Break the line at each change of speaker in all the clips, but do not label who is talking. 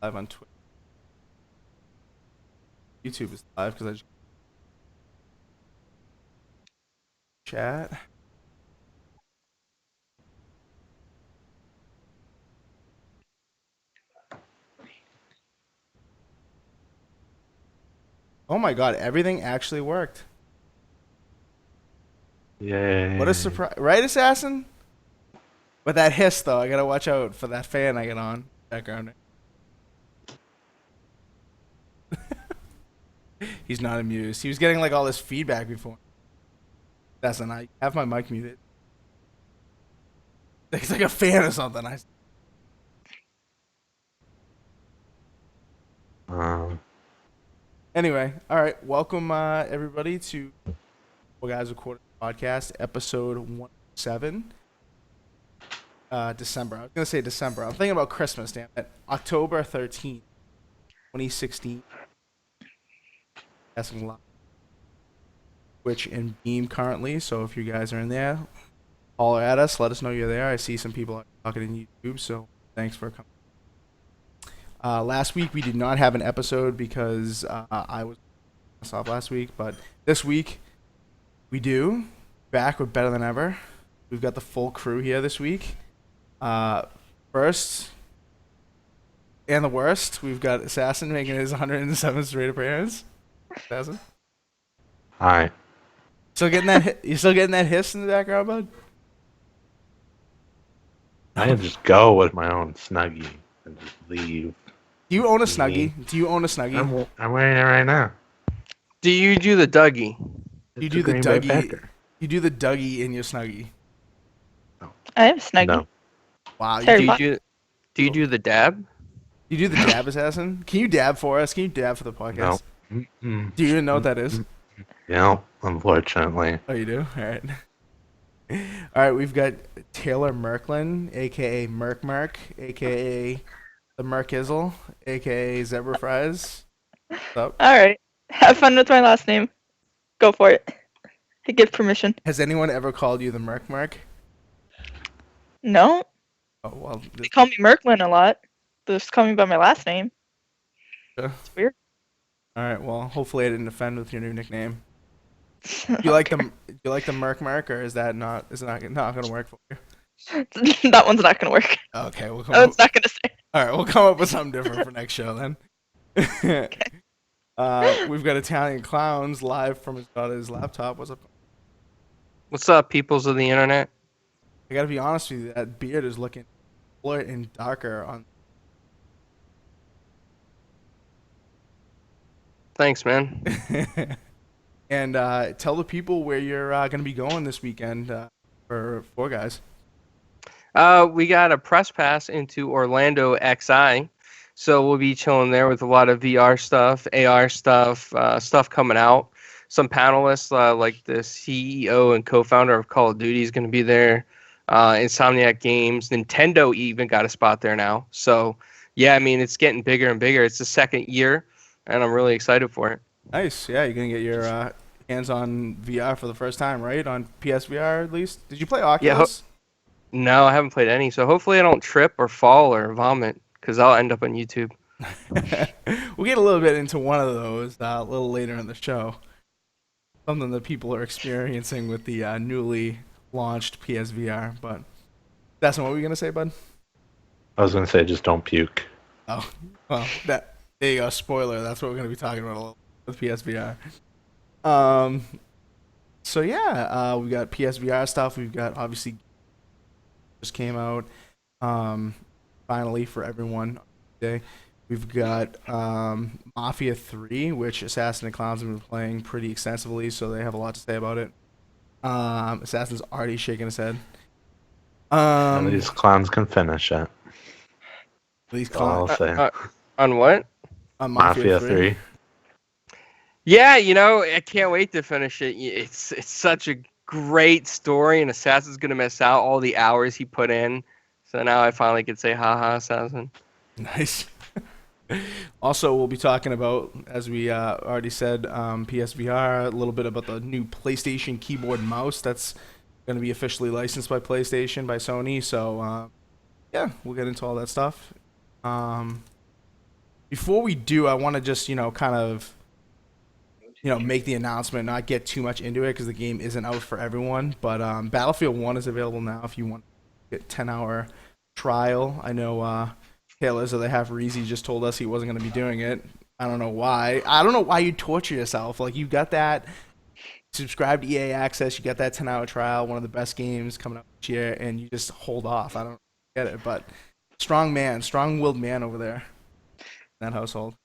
live on Twitch. YouTube is live because I just chat. Oh my god, everything actually worked. What a
Yay.
surprise. Right, Assassin? With that hiss, though, I gotta watch out for that fan I get on background. He's not amused. He was getting like all this feedback before. Assassin, I have my mic muted. It's like a fan or something.
Um,
Anyway, all right. Welcome, everybody, to Four Guys Recording Podcast, episode 107. December. I was gonna say December. I'm thinking about Christmas. Damn it. October 13th, 2016. Asking live, Twitch and Beam currently. So if you guys are in there, holler at us. Let us know you're there. I see some people talking in YouTube. So thanks for coming. Last week we did not have an episode because I was off last week, but this week we do. Back with better than ever. We've got the full crew here this week. Uh, First and the worst, we've got Assassin making his 107th straight appearance. Assassin,
hi.
still getting that? You still getting that hiss in the background, bud?
I can just go with my own snuggie and just leave.
Do you own a
Me.
snuggie? Do you own a snuggie?
I'm wearing it right now.
Do you do the Dougie?
You
It's a
do the
Green Bay
Dougie.
Packer.
You do the Dougie in your snuggie.
No.
I have a Snuggie.
No.
Wow.
Sorry.
Do you
What?
do the dab?
You do the dab, Assassin? Can you dab for us? Can you dab for the
No.
podcast?
Mm-mm.
Do you even know what that is?
No, unfortunately.
Oh, you do? All right. All right, we've got Taylor Merklin, aka Merk, aka the Merkizzle, aka Zebra Fries. What's up?
All right. Have fun with my last name. Go for it. I give permission.
Has anyone ever called you the Merk?
No,
Oh, well.
they call me Merklin a lot. They just call me by my last name.
Yeah.
It's weird.
All right, well, hopefully I didn't offend with your new nickname. Do you like the Merk, or is that not not gonna work for you?
That one's not gonna work.
Okay, we'll come
That
up.
one's not gonna stay.
All right, we'll come up with something different for next show then. We've got Italian Clowns live from his daughter's laptop. What's up?
What's up, peoples of the internet?
I gotta be honest with you, that beard is looking fuller and darker on.
Thanks, man.
And tell the people where you're gonna be going this weekend for Four Guys.
We got a press pass into Orlando XI, so we'll be chilling there with a lot of VR stuff, AR stuff, stuff coming out. Some panelists like the CEO and co-founder of Call of Duty is going to be there. Insomniac Games, Nintendo even got a spot there now. So yeah, I mean it's getting bigger and bigger. It's the second year, and I'm really excited for it.
Nice, yeah, you're gonna get your hands on VR for the first time, right? On PSVR at least. Did you play Oculus?
No, I haven't played any, so hopefully I don't trip or fall or vomit because I'll end up on YouTube.
We'll get a little bit into one of those a little later in the show. Something that people are experiencing with the newly launched PSVR. But that's not what we're gonna say, bud.
I was going to say just don't puke.
Oh, well, there you go. Spoiler. That's what we're gonna be talking about a little with PSVR. Um, so yeah, we got PSVR stuff. We've got obviously just came out. Finally for everyone today. We've got Mafia 3, which Assassin and Clowns have been playing pretty extensively, so they have a lot to say about it. Assassin's already shaking his head.
And these clowns can finish it.
These
That's all
clowns.
I'll say.
On what?
Mafia
Mafia 3.
Yeah, I can't wait to finish it. It's such a great story, and Assassin's gonna miss out all the hours he put in. So now I finally can say, "Ha ha, Assassin."
Nice. Also, we'll be talking about, as we already said, PSVR, a little bit about the new PlayStation keyboard and mouse that's going to be officially licensed by PlayStation, by Sony. So, yeah, we'll get into all that stuff. before we do, I want to just kind of make the announcement, not get too much into it because the game isn't out for everyone. But Battlefield 1 is available now if you want to get 10-hour trial. I know Taylor, so they have Reezy just told us he wasn't going to be doing it. I don't know why. I don't know why you torture yourself. Like, you got that. Subscribe to EA Access. You got that 10-hour trial, one of the best games coming up this year, and you just hold off. I don't get it, but strong man, strong-willed man over there in that household.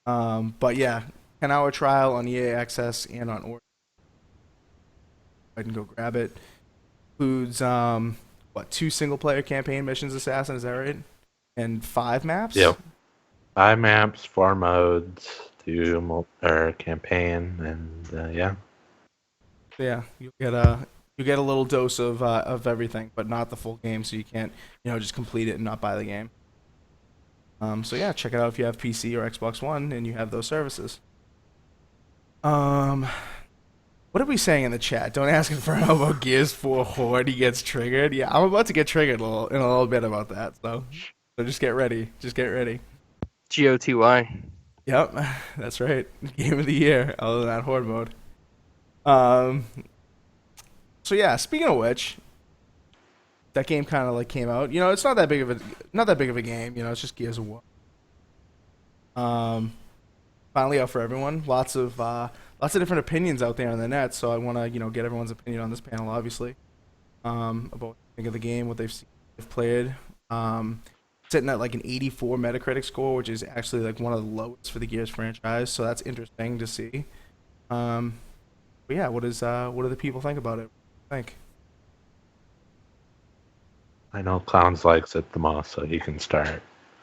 But yeah, 10-hour trial on EA Access and on Origin. I can go grab it. Includes 2 single-player campaign missions, Assassin? Is that right? And 5 maps.
Yep. 5 maps, 4 modes, 2 campaign, and yeah.
Yeah, you get a little dose of everything, but not the full game, so you can't just complete it and not buy the game. So yeah, check it out if you have PC or Xbox One and you have those services. What are we saying in the chat? Don't ask him for how about Gears 4 Horde. He gets triggered. Yeah, I'm about to get triggered in a little bit about that. So just get ready. Just get ready.
GOTY.
Yep, that's right. Game of the year, other than that Horde mode. So yeah, speaking of which, that game kind of came out. It's not that big of a game. It's just Gears of War. Finally out for everyone. Lots of different opinions out there on the net. So I want to get everyone's opinion on this panel, obviously, about what they think of the game, what they've seen, they've played. Sitting at an 84 Metacritic score, which is actually one of the lowest for the Gears franchise. So that's interesting to see. But yeah, what do the people think about it? What do you think?
I know Clowns likes it the most, so he can start.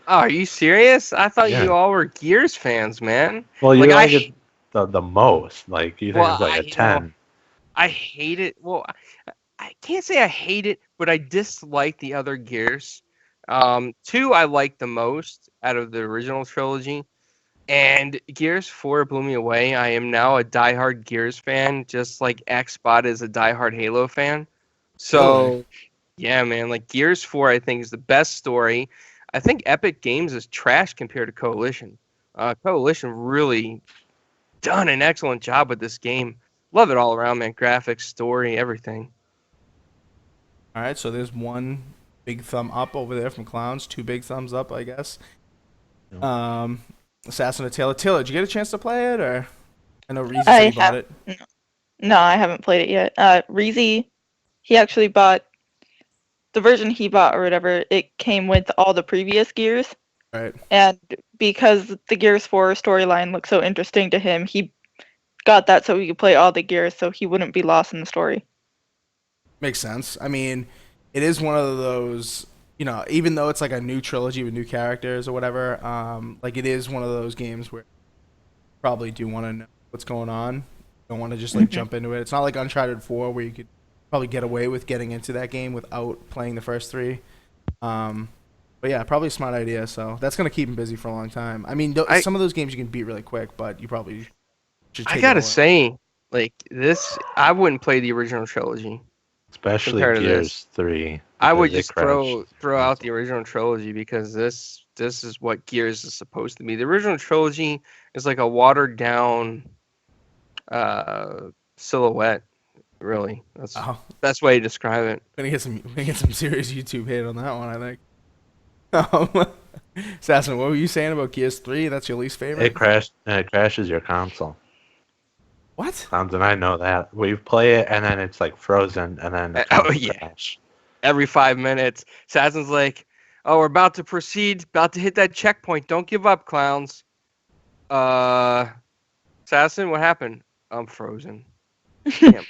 Oh, are you serious? I thought
Yeah.
you all were Gears fans, man.
Well, you like
I
it the most. Like, you think
Well,
it's like a 10.
I hate it. Well, I can't say I hate it, but I dislike the other Gears. 2 I like the most out of the original trilogy, and Gears 4 blew me away. I am now a diehard Gears fan, just like Xbot is a diehard Halo fan. So,
Really?
yeah, man, Gears 4 I think is the best story. I think Epic Games is trash compared to Coalition. Coalition really done an excellent job with this game. Love it all around, man. Graphics, story, everything.
All right, so there's one big thumb up over there from Clowns. 2 big thumbs up, I guess.
Yep.
Assassin of Taylor. Taylor, did you get a chance to play it, or I know Reezy
I
said he bought
have.
it.
No, I haven't played it yet. Reezy, he actually bought the version he bought or whatever. It came with all the previous Gears,
Right.
and because the Gears 4 storyline looked so interesting to him, he got that so he could play all the Gears, so he wouldn't be lost in the story.
Makes sense. I mean, it is one of those, even though it's a new trilogy with new characters or whatever, it is one of those games where you probably do want to know what's going on. You don't want to just jump into it. It's not like Uncharted 4 where you could probably get away with getting into that game without playing the first 3. But yeah, probably a smart idea. So that's gonna keep him busy for a long time. I mean, some of those games you can beat really quick, but you probably should.
I gotta say, this, I wouldn't play the original trilogy.
Especially
compared to
Gears
this.
3.
I would
because it
just throw
crashed.
out the original trilogy because this is what Gears is supposed to be. The original trilogy is like a watered down silhouette. Really, that's the best way to describe it.
Gonna get some serious YouTube hate on that one, I think. Assassin, what were you saying about Gears 3? That's your least favorite?
It crashes your console.
What?
Clowns and I know that. We play it and then it's frozen and then the console crash.
Every 5 minutes, Assassin's like, "Oh, we're about to proceed, about to hit that checkpoint. Don't give up, Clowns." Assassin, what happened? I'm frozen. Damn.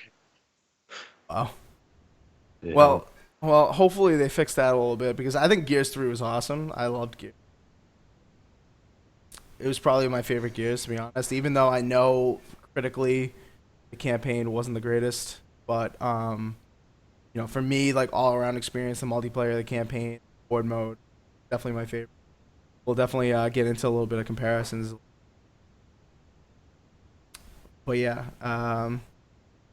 Wow.
Yeah.
Well, hopefully they fix that a little bit because I think Gears 3 was awesome. I loved Gears. It was probably my favorite Gears, to be honest. Even though I know critically the campaign wasn't the greatest, but for me, all around experience, the multiplayer, the campaign, board mode, definitely my favorite. We'll definitely get into a little bit of comparisons. But yeah,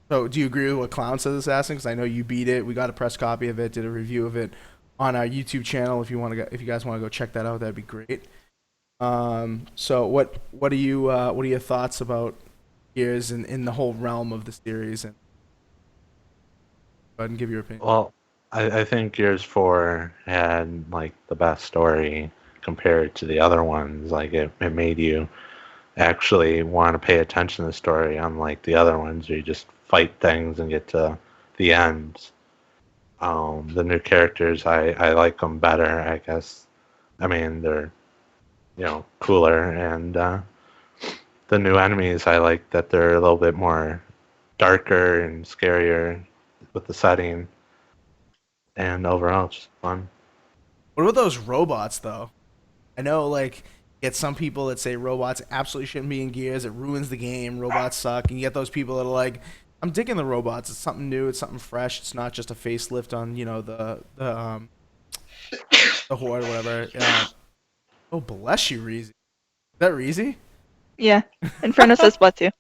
so do you agree with what Clown says, Assassin? Because I know you beat it. We got a press copy of it, did a review of it on our YouTube channel. If you guys want to go check that out, that'd be great. So what are your thoughts about Gears in the whole realm of the series? And go ahead and give your opinion.
Well, I think Gears 4 had like the best story compared to the other ones. Like it made you actually want to pay attention to the story, unlike the other ones where you just fight things and get to the end. The new characters, I like them better, I guess. I mean, they're, cooler, and the new enemies, I like that they're a little bit more darker and scarier with the setting, and overall, it's just fun.
What about those robots though? I know like you get some people that say robots absolutely shouldn't be in Gears. It ruins the game. Robots suck. And you get those people that are like, I'm digging the robots. It's something new. It's something fresh. It's not just a facelift on the horde or whatever. Oh bless you, Reezy. Is that Reezy?
Yeah. Inferno says what too.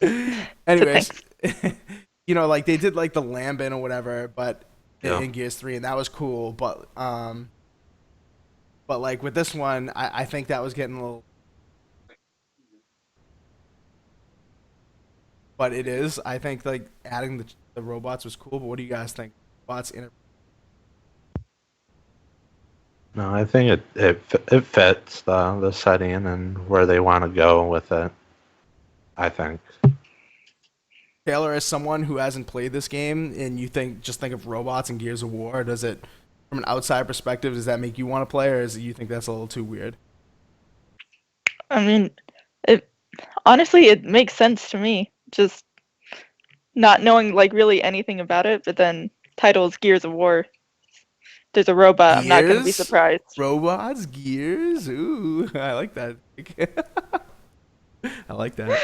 So
Anyways,
thanks.
like they did like the Lambent or whatever, but
Yeah.
in Gears 3, and that was cool. But like with this one, I think that was getting a little. But it is. I think like adding the robots was cool. But what do you guys think? Robots in
No, I think it fits the setting and where they want to go with it. I think.
Taylor, as someone who hasn't played this game, and you think of robots and Gears of War, does it, from an outside perspective, does that make you want to play, or is it you think that's a little too weird?
I mean, it honestly it makes sense to me. Just not knowing like really anything about it, but then titles Gears of War. There's a robot. I'm not gonna be
Gears,
surprised.
robots, Gears. Ooh, I like that. I like that.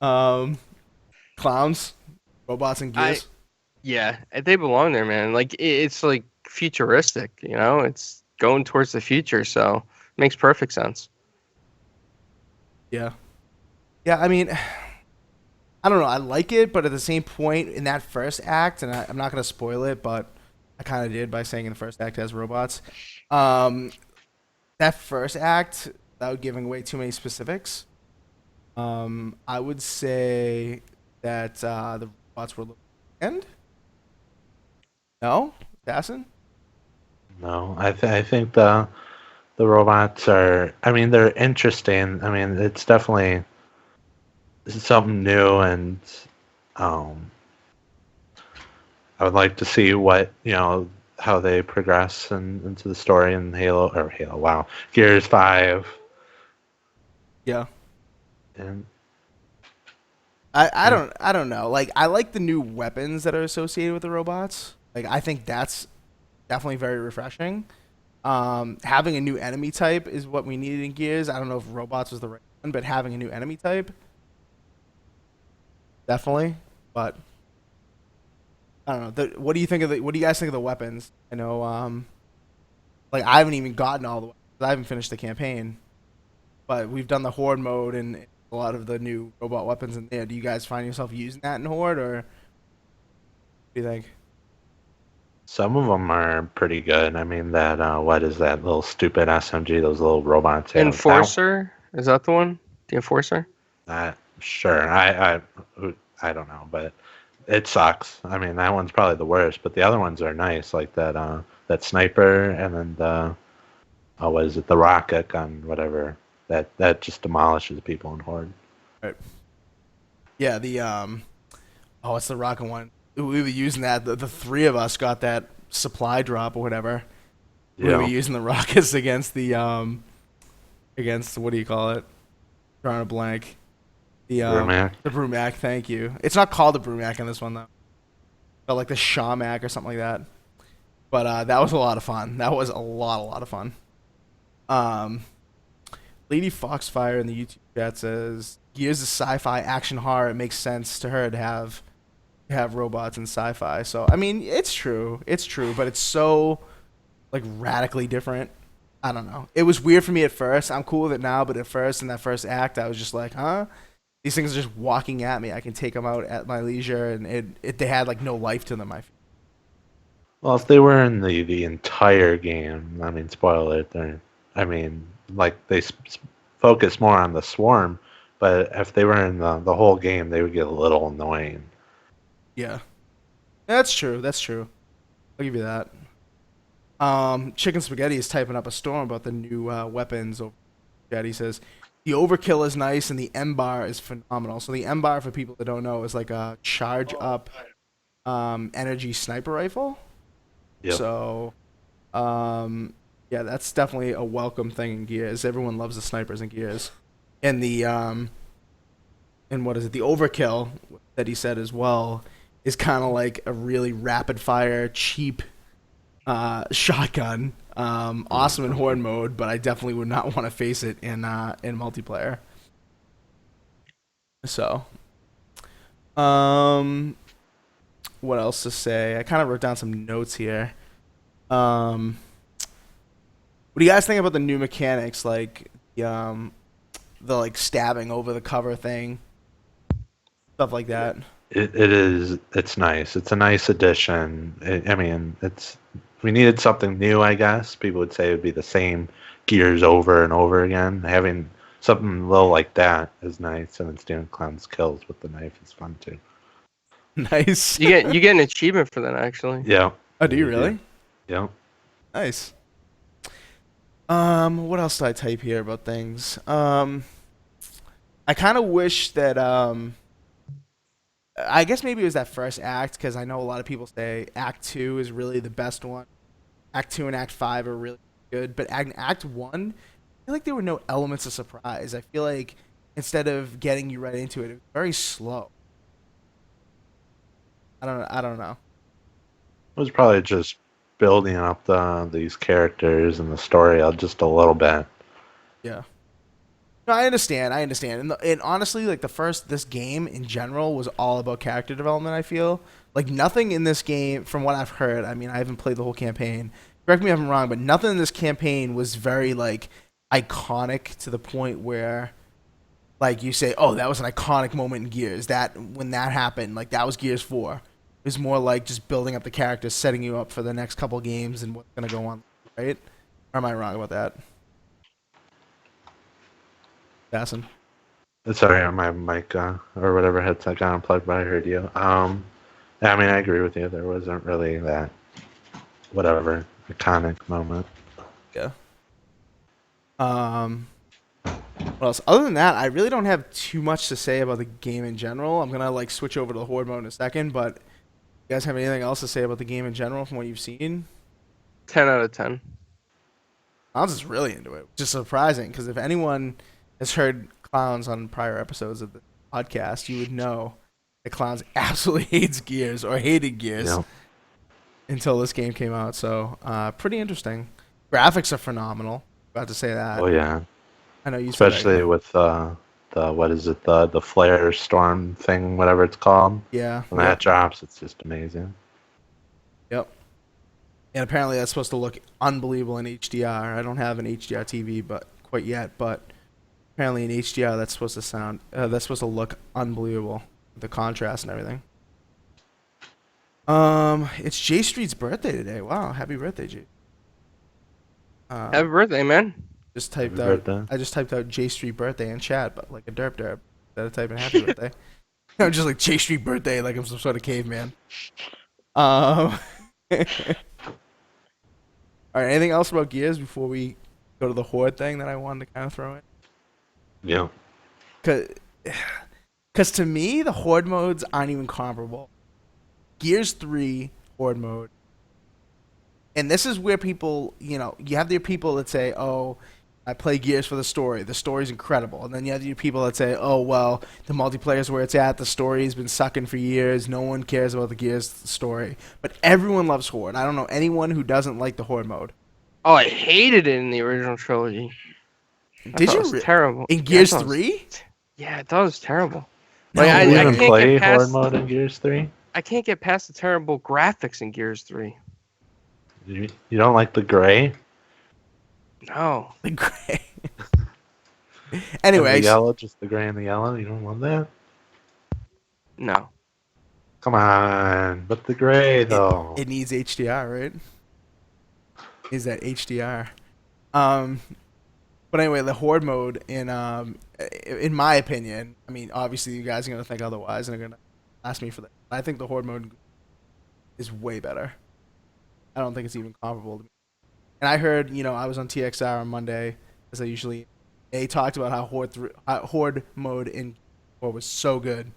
Um, Clowns, robots, and
I
Gears.
Yeah, they belong there, man. Like it's like futuristic, It's going towards the future, so it makes perfect sense.
Yeah, yeah. I mean, I don't know. I like it, but at the same point, in that first act, and I'm not gonna spoil it, but I kind of did by saying in the first act it has robots. Um, that first act, without giving away too many specifics, I would say that the robots were a little end. No, assassin.
No, I think the robots are. I mean, they're interesting. I mean, it's definitely something new, and um, I would like to see what how they progress into the story in Halo. Wow, Gears 5,
Yeah.
and
I don't know. Like I like the new weapons that are associated with the robots. Like I think that's definitely very refreshing. Having a new enemy type is what we needed in Gears. I don't know if robots was the right one, but having a new enemy type definitely. But I don't know. What do you think of the? What do you guys think of the weapons? I know. Like I haven't even gotten all the. Weapons. I haven't finished the campaign, but we've done the horde mode and a lot of the new robot weapons in there. Do you guys find yourself using that in horde, or what do you think?
some of them are pretty good. I mean, that what is that little stupid SMG? Those little robots have.
Enforcer, is that the one? The Enforcer?
Sure. I don't know, but it sucks. I mean, that one's probably the worst, but the other ones are nice, like that sniper, and then the what is it, the rocket gun, whatever. That just demolishes people in Horde.
Right. Yeah. Oh, it's the rocket one. We were using that. The three of us got that supply drop or whatever. We were
Yeah.
using the rockets against against what do you call it? Drawing a blank.
Rumac.
The Brumac. Thank you. It's not called the Brumac in this one though, but like the Shawmac or something like that. But that was a lot of fun. That was a lot of fun. Um, Lady Foxfire in the YouTube chat says Gears is sci-fi action horror. It makes sense to her to have robots in sci-fi. So I mean, it's true. It's true, but it's so like radically different. I don't know. It was weird for me at first. I'm cool with it now, but at first in that first act, I was just like, huh? These things are just walking at me. I can take them out at my leisure, and they had like no life to them. I feel.
Well, if they were in the entire game, I mean, spoiler alert, they're I mean, like they focus more on the swarm, but if they were in the whole game, they would get a little annoying.
Yeah, that's true. That's true. I'll give you that. Chicken Spaghetti is typing up a storm about the new weapons over chat. He says the overkill is nice and the M bar is phenomenal. So the M bar, for people that don't know, is like a charge up energy sniper rifle.
Yep.
So yeah, that's definitely a welcome thing in Gears. Everyone loves the snipers in Gears. And the and what is it? The overkill that he said as well is kind of like a really rapid fire, cheap shotgun. Awesome in horde mode, but I definitely would not want to face it in multiplayer. So, um, what else to say? I kind of wrote down some notes here. Um, what do you guys think about the new mechanics, like the like stabbing over the cover thing, stuff like that?
It is. It's nice. It's a nice addition. I mean, it's. We needed something new, I guess. People would say it would be the same gears over and over again. Having something little like that is nice, and then stealing clowns kills with the knife is fun too.
Nice.
You get an achievement for that actually.
Yeah.
Oh, do you
You
really?
Yeah.
Nice. What else did I type here about things? I kind of wish that I guess maybe it was that first act, because I know a lot of people say Act 2 is really the best one. Act 2 and Act 5 are really good, but Act 1, I feel like there were no elements of surprise. I feel like instead of getting you right into it, it was very slow. I don't know.
It was probably just building up these characters and the story just a little bit.
Yeah. No, I understand. I understand. And honestly, like this game in general was all about character development, I feel. Like nothing in this game, from what I've heard, I mean, I haven't played the whole campaign. Correct me if I'm wrong, but nothing in this campaign was very like iconic to the point where like you say, "Oh, that was an iconic moment in Gears." That when that happened, like that was Gears 4. It was more like just building up the characters, setting you up for the next couple games and what's going to go on, right? Or am I wrong about that? Bassin?
Sorry, my mic or whatever headset got unplugged, but I heard you. Yeah, I mean, I agree with you. There wasn't really that whatever iconic moment.
Yeah. What else? Other than that, I really don't have too much to say about the game in general. I'm gonna like switch over to the horde mode in a second, but you guys have anything else to say about the game in general from what you've seen?
10 out of 10.
I was just really into it, which is surprising because if anyone has heard Clowns on prior episodes of the podcast, you would know that Clowns absolutely hates Gears or hated Gears
Yeah.
until this game came out. So, pretty interesting. Graphics are phenomenal. About to say that.
Oh yeah.
I know you said that.
Especially with the what is it, the flare storm thing, whatever it's called.
Yeah.
When that drops, it's just amazing.
Yep. And apparently that's supposed to look unbelievable in HDR. I don't have an HDR TV, but quite yet. But apparently in HDR that's supposed to that's supposed to look unbelievable. The contrast and everything. It's J Street's birthday today. Wow, happy birthday, J.
Happy birthday, man.
Just typed
Happy
out.
birthday.
I just typed out J Street birthday in chat, but like a derp derp. Instead of typing happy birthday. I'm just like J Street birthday, like I'm some sort of caveman. All right. Anything else about Gears before we go to the horde thing that I wanted to kind of throw in?
Yeah.
Because to me, the horde modes aren't even comparable. Gears 3 horde mode. And this is where people, you have your people that say, oh, I play Gears for the story. The story's incredible. And then you have your people that say, oh, well, the multiplayer's where it's at. The story's been sucking for years. No one cares about the Gears story. But everyone loves horde. I don't know anyone who doesn't like the horde mode.
Oh, I hated it in the original trilogy.
Did you?
It was terrible.
In Gears
I thought it was-
3?
Yeah, I thought it was terrible.
No,
Like,
You
I
even
can't
play
get past.
horde mode in Gears 3?
I can't get past the terrible graphics in Gears 3.
You don't like the gray?
No.
The gray.
And
Anyways.
the yellow, just the gray and the yellow? You don't love that?
No.
Come on. But the gray, though.
It needs HDR, right? Is that HDR? But anyway, the horde mode in my opinion, I mean, obviously you guys are gonna think otherwise and are gonna ask me for that. I think the horde mode is way better. I don't think it's even comparable to me. And I heard, I was on TXR on Monday, as I usually. They talked about how horde mode in Horde was so good,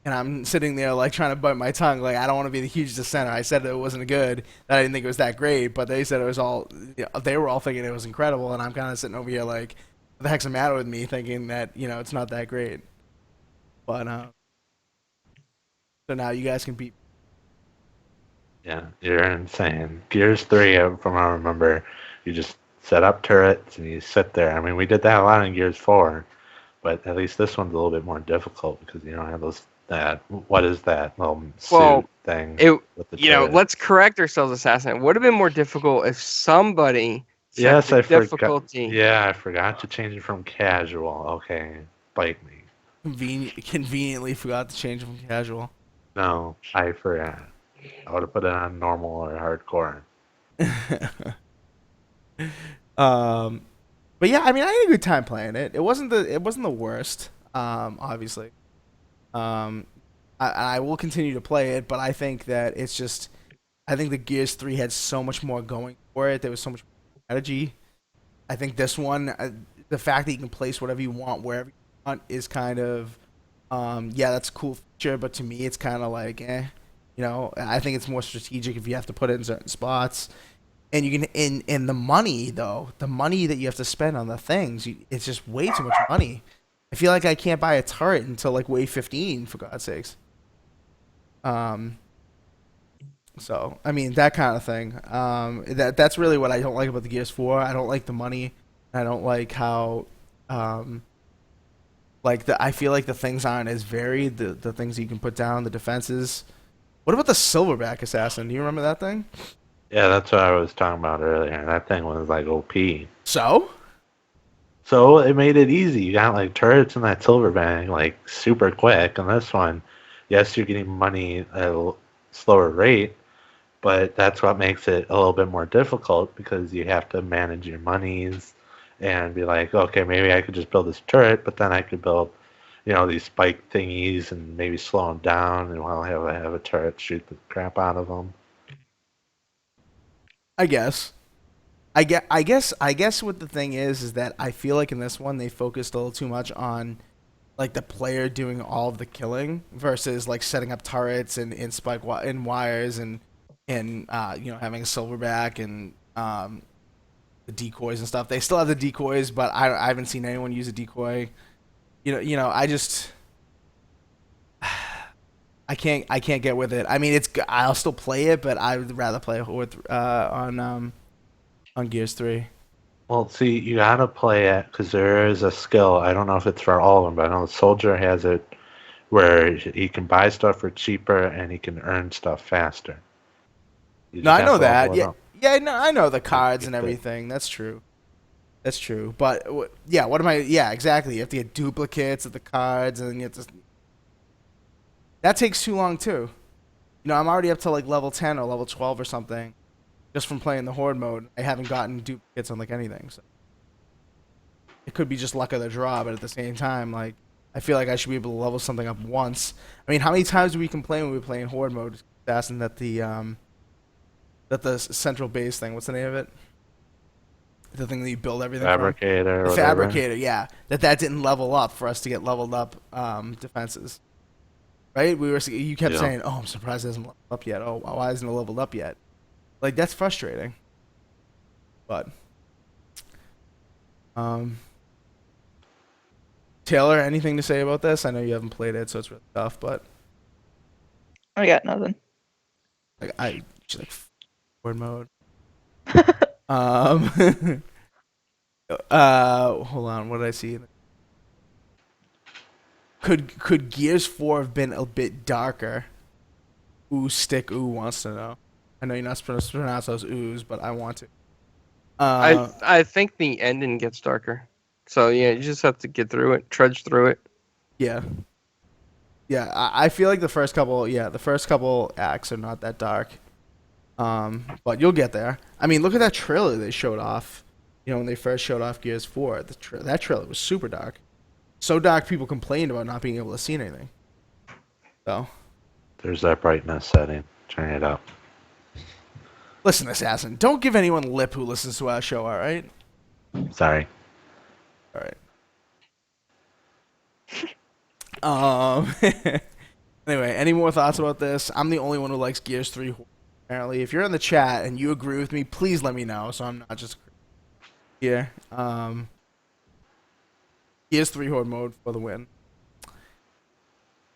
and I'm sitting there like trying to bite my tongue, like I don't want to be the huge dissenter. I said it wasn't good, that I didn't think it was that great, but they said it was all. They were all thinking it was incredible, and I'm kind of sitting over here like, what the heck's the matter with me, thinking that it's not that great. But so now you guys can beat.
Yeah, you're insane. Gears 3, from what I remember, you just set up turrets and you sit there. I mean, we did that a lot in Gears 4, but at least this one's a little bit more difficult because you don't have what is that little
Well,
suit thing
it
with the turret?
let's correct ourselves, Assassin. It would have been more difficult if somebody set
Yes,
the
I forgot.
difficulty.
Yeah, I forgot to change it from casual. Okay, bite me.
Conveniently forgot to change from casual.
No, I forgot. I would have put it on normal or hardcore.
But yeah, I mean, I had a good time playing it. It wasn't the worst. Obviously. Um, I will continue to play it, but I think that I think the Gears 3 had so much more going for it. There was so much strategy. I think this one, the fact that you can place whatever you want wherever you want is kind of, yeah, that's a cool feature. But to me, it's kind of like, I think it's more strategic if you have to put it in certain spots. And you can in the money though, the money that you have to spend on the things, it's just way too much money. I feel like I can't buy a turret until like wave 15 for God's sakes. Um, so I mean that kind of thing. That's really what I don't like about the Gears 4. I don't like the money. I don't like how, um, I feel like the things aren't as varied. The things you can put down, the defenses. What about the Silverback Assassin? Do you remember that thing?
Yeah, that's what I was talking about earlier. That thing was like OP.
So
So it made it easy. You got like turrets in that silver bag like super quick. And this one, yes, you're getting money at a slower rate, but that's what makes it a little bit more difficult because you have to manage your monies and be like, okay, maybe I could just build this turret, but then I could build, these spike thingies and maybe slow them down, and while I have a turret shoot the crap out of them.
I guess. I guess what the thing is that I feel like in this one they focused a little too much on like the player doing all of the killing versus like setting up turrets and and wires and having a silverback and the decoys and stuff. They still have the decoys, but I haven't seen anyone use a decoy. I just I can't get with it. I mean, I'll still play it, but I would rather play with on Gears 3.
Well, see, you gotta play it because there is a skill. I don't know if it's for all of them, but I know the soldier has it where he can buy stuff for cheaper and he can earn stuff faster. You
No,
just
I
have
know
to level
that.
it
Yeah,
up.
yeah, I know the
Like,
cards
get
and
the-
everything. That's true. That's true. But yeah, what am I? Yeah, exactly. You have to get duplicates of the cards, and then you have to. That takes too long too. I'm already up to like level 10 or level 12 or something, just from playing the horde mode. I haven't gotten duplicates on like anything, so it could be just luck of the draw. But at the same time, like I feel like I should be able to level something up once. I mean, how many times do we complain when we play in horde mode, Assassin, that the central base thing? What's the name of it? The thing that you build everything from?
Fabricator
The
or whatever.
fabricator, yeah. That didn't level up for us to get leveled up defenses. Right? You kept
Yeah.
saying, "Oh, I'm surprised it hasn't leveled up yet. Oh, why isn't it leveled up yet?" Like that's frustrating. But um Taylor, anything to say about this? I know you haven't played it, so it's really tough, but
I got nothing.
like I just like forward mode. Um hold on, what did I see? Could Gears 4 have been a bit darker? Ooh wants to know. I know you're not supposed to pronounce those oohs, but I want to.
I think the ending gets darker. So yeah, you just have to get through it, trudge through it.
Yeah. Yeah, I feel like the first couple acts are not that dark. But you'll get there. I mean, look at that trailer they showed off. when they first showed off Gears 4, that trailer was super dark. So dark, people complained about not being able to see anything. So,
There's that brightness setting. Turn it up.
listen, Assassin, don't give anyone lip who listens to our show, all right?
Sorry.
All right. Anyway, any more thoughts about this? I'm the only one who likes Gears 3, apparently. If you're in the chat and you agree with me, please let me know so I'm not just here. Gears 3 Horde mode for the win.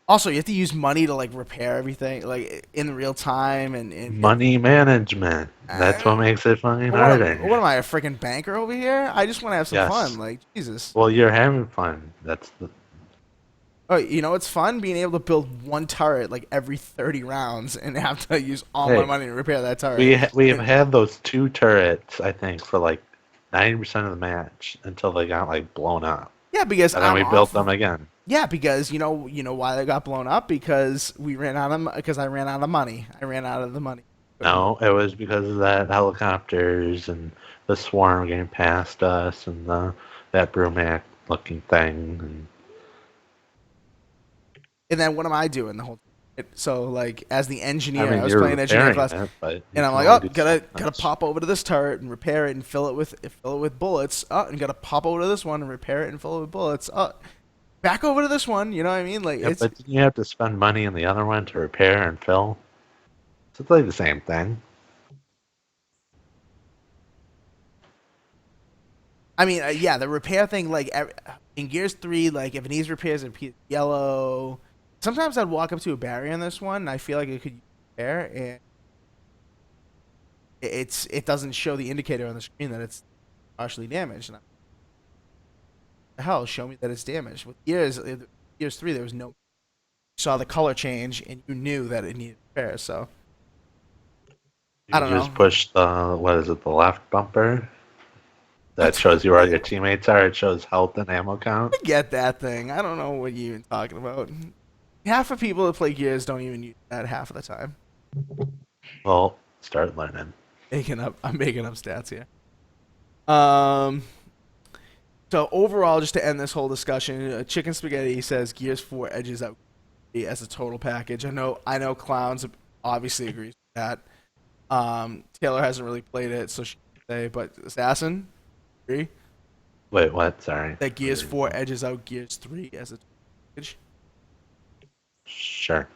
Also, you have to use money to like repair everything, like in real time, and
Money management. That's what makes it fucking harder.
What am I, a freaking banker over here? I just want to have some
Yes.
fun, like Jesus.
Well, you're having fun. That's the.
Oh, it's fun being able to build one turret like every 30 rounds and have to use all my
Hey,
money to repair that turret.
We have had those 2 turrets, I think, for like 90% of the match until they got like blown up,
Yeah, because
and then we built them again.
Yeah, because you know why they got blown up, because I ran out of money. I ran out of the money.
No, it was because of that helicopters and the swarm getting past us and that Brumac looking thing.
And then what am I doing the whole time? So like as the engineer,
I mean,
I was
you're
playing engineer
repairing
class,
it, but you
and I'm
can
like,
only
oh,
do
gotta
so much.
pop over to this turret and repair it and fill it with bullets. Oh, and gotta pop over to this one and repair it and fill it with bullets. Oh, back over to this one. You know what I mean? Like
Yeah,
it's.
but didn't you have to spend money on the other one to repair and fill? So it's like the same thing.
I mean, yeah, the repair thing, like in Gears 3, like if it needs repairs, it's yellow. Sometimes I'd walk up to a barrier in this one, and I feel like it could use repair, and it doesn't show the indicator on the screen that it's partially damaged. And the hell, show me that it's damaged. With Gears 3, there was no. You saw the color change, and you knew that it needed repair. So
You
I don't
just
know.
push the left bumper. That shows you where your teammates are. It shows health and ammo count.
Get that thing. I don't know what you're even talking about. Half of people that play Gears don't even use that half of the time.
Well, start learning.
I'm making up stats here. So overall, just to end this whole discussion, Chicken Spaghetti says Gears 4 edges out as a total package. I know Clowns obviously agrees with that. Taylor hasn't really played it, so she can say, but Assassin, agree
Wait, what? Sorry.
that Gears 4 edges out Gears 3 as a total package.
Sure.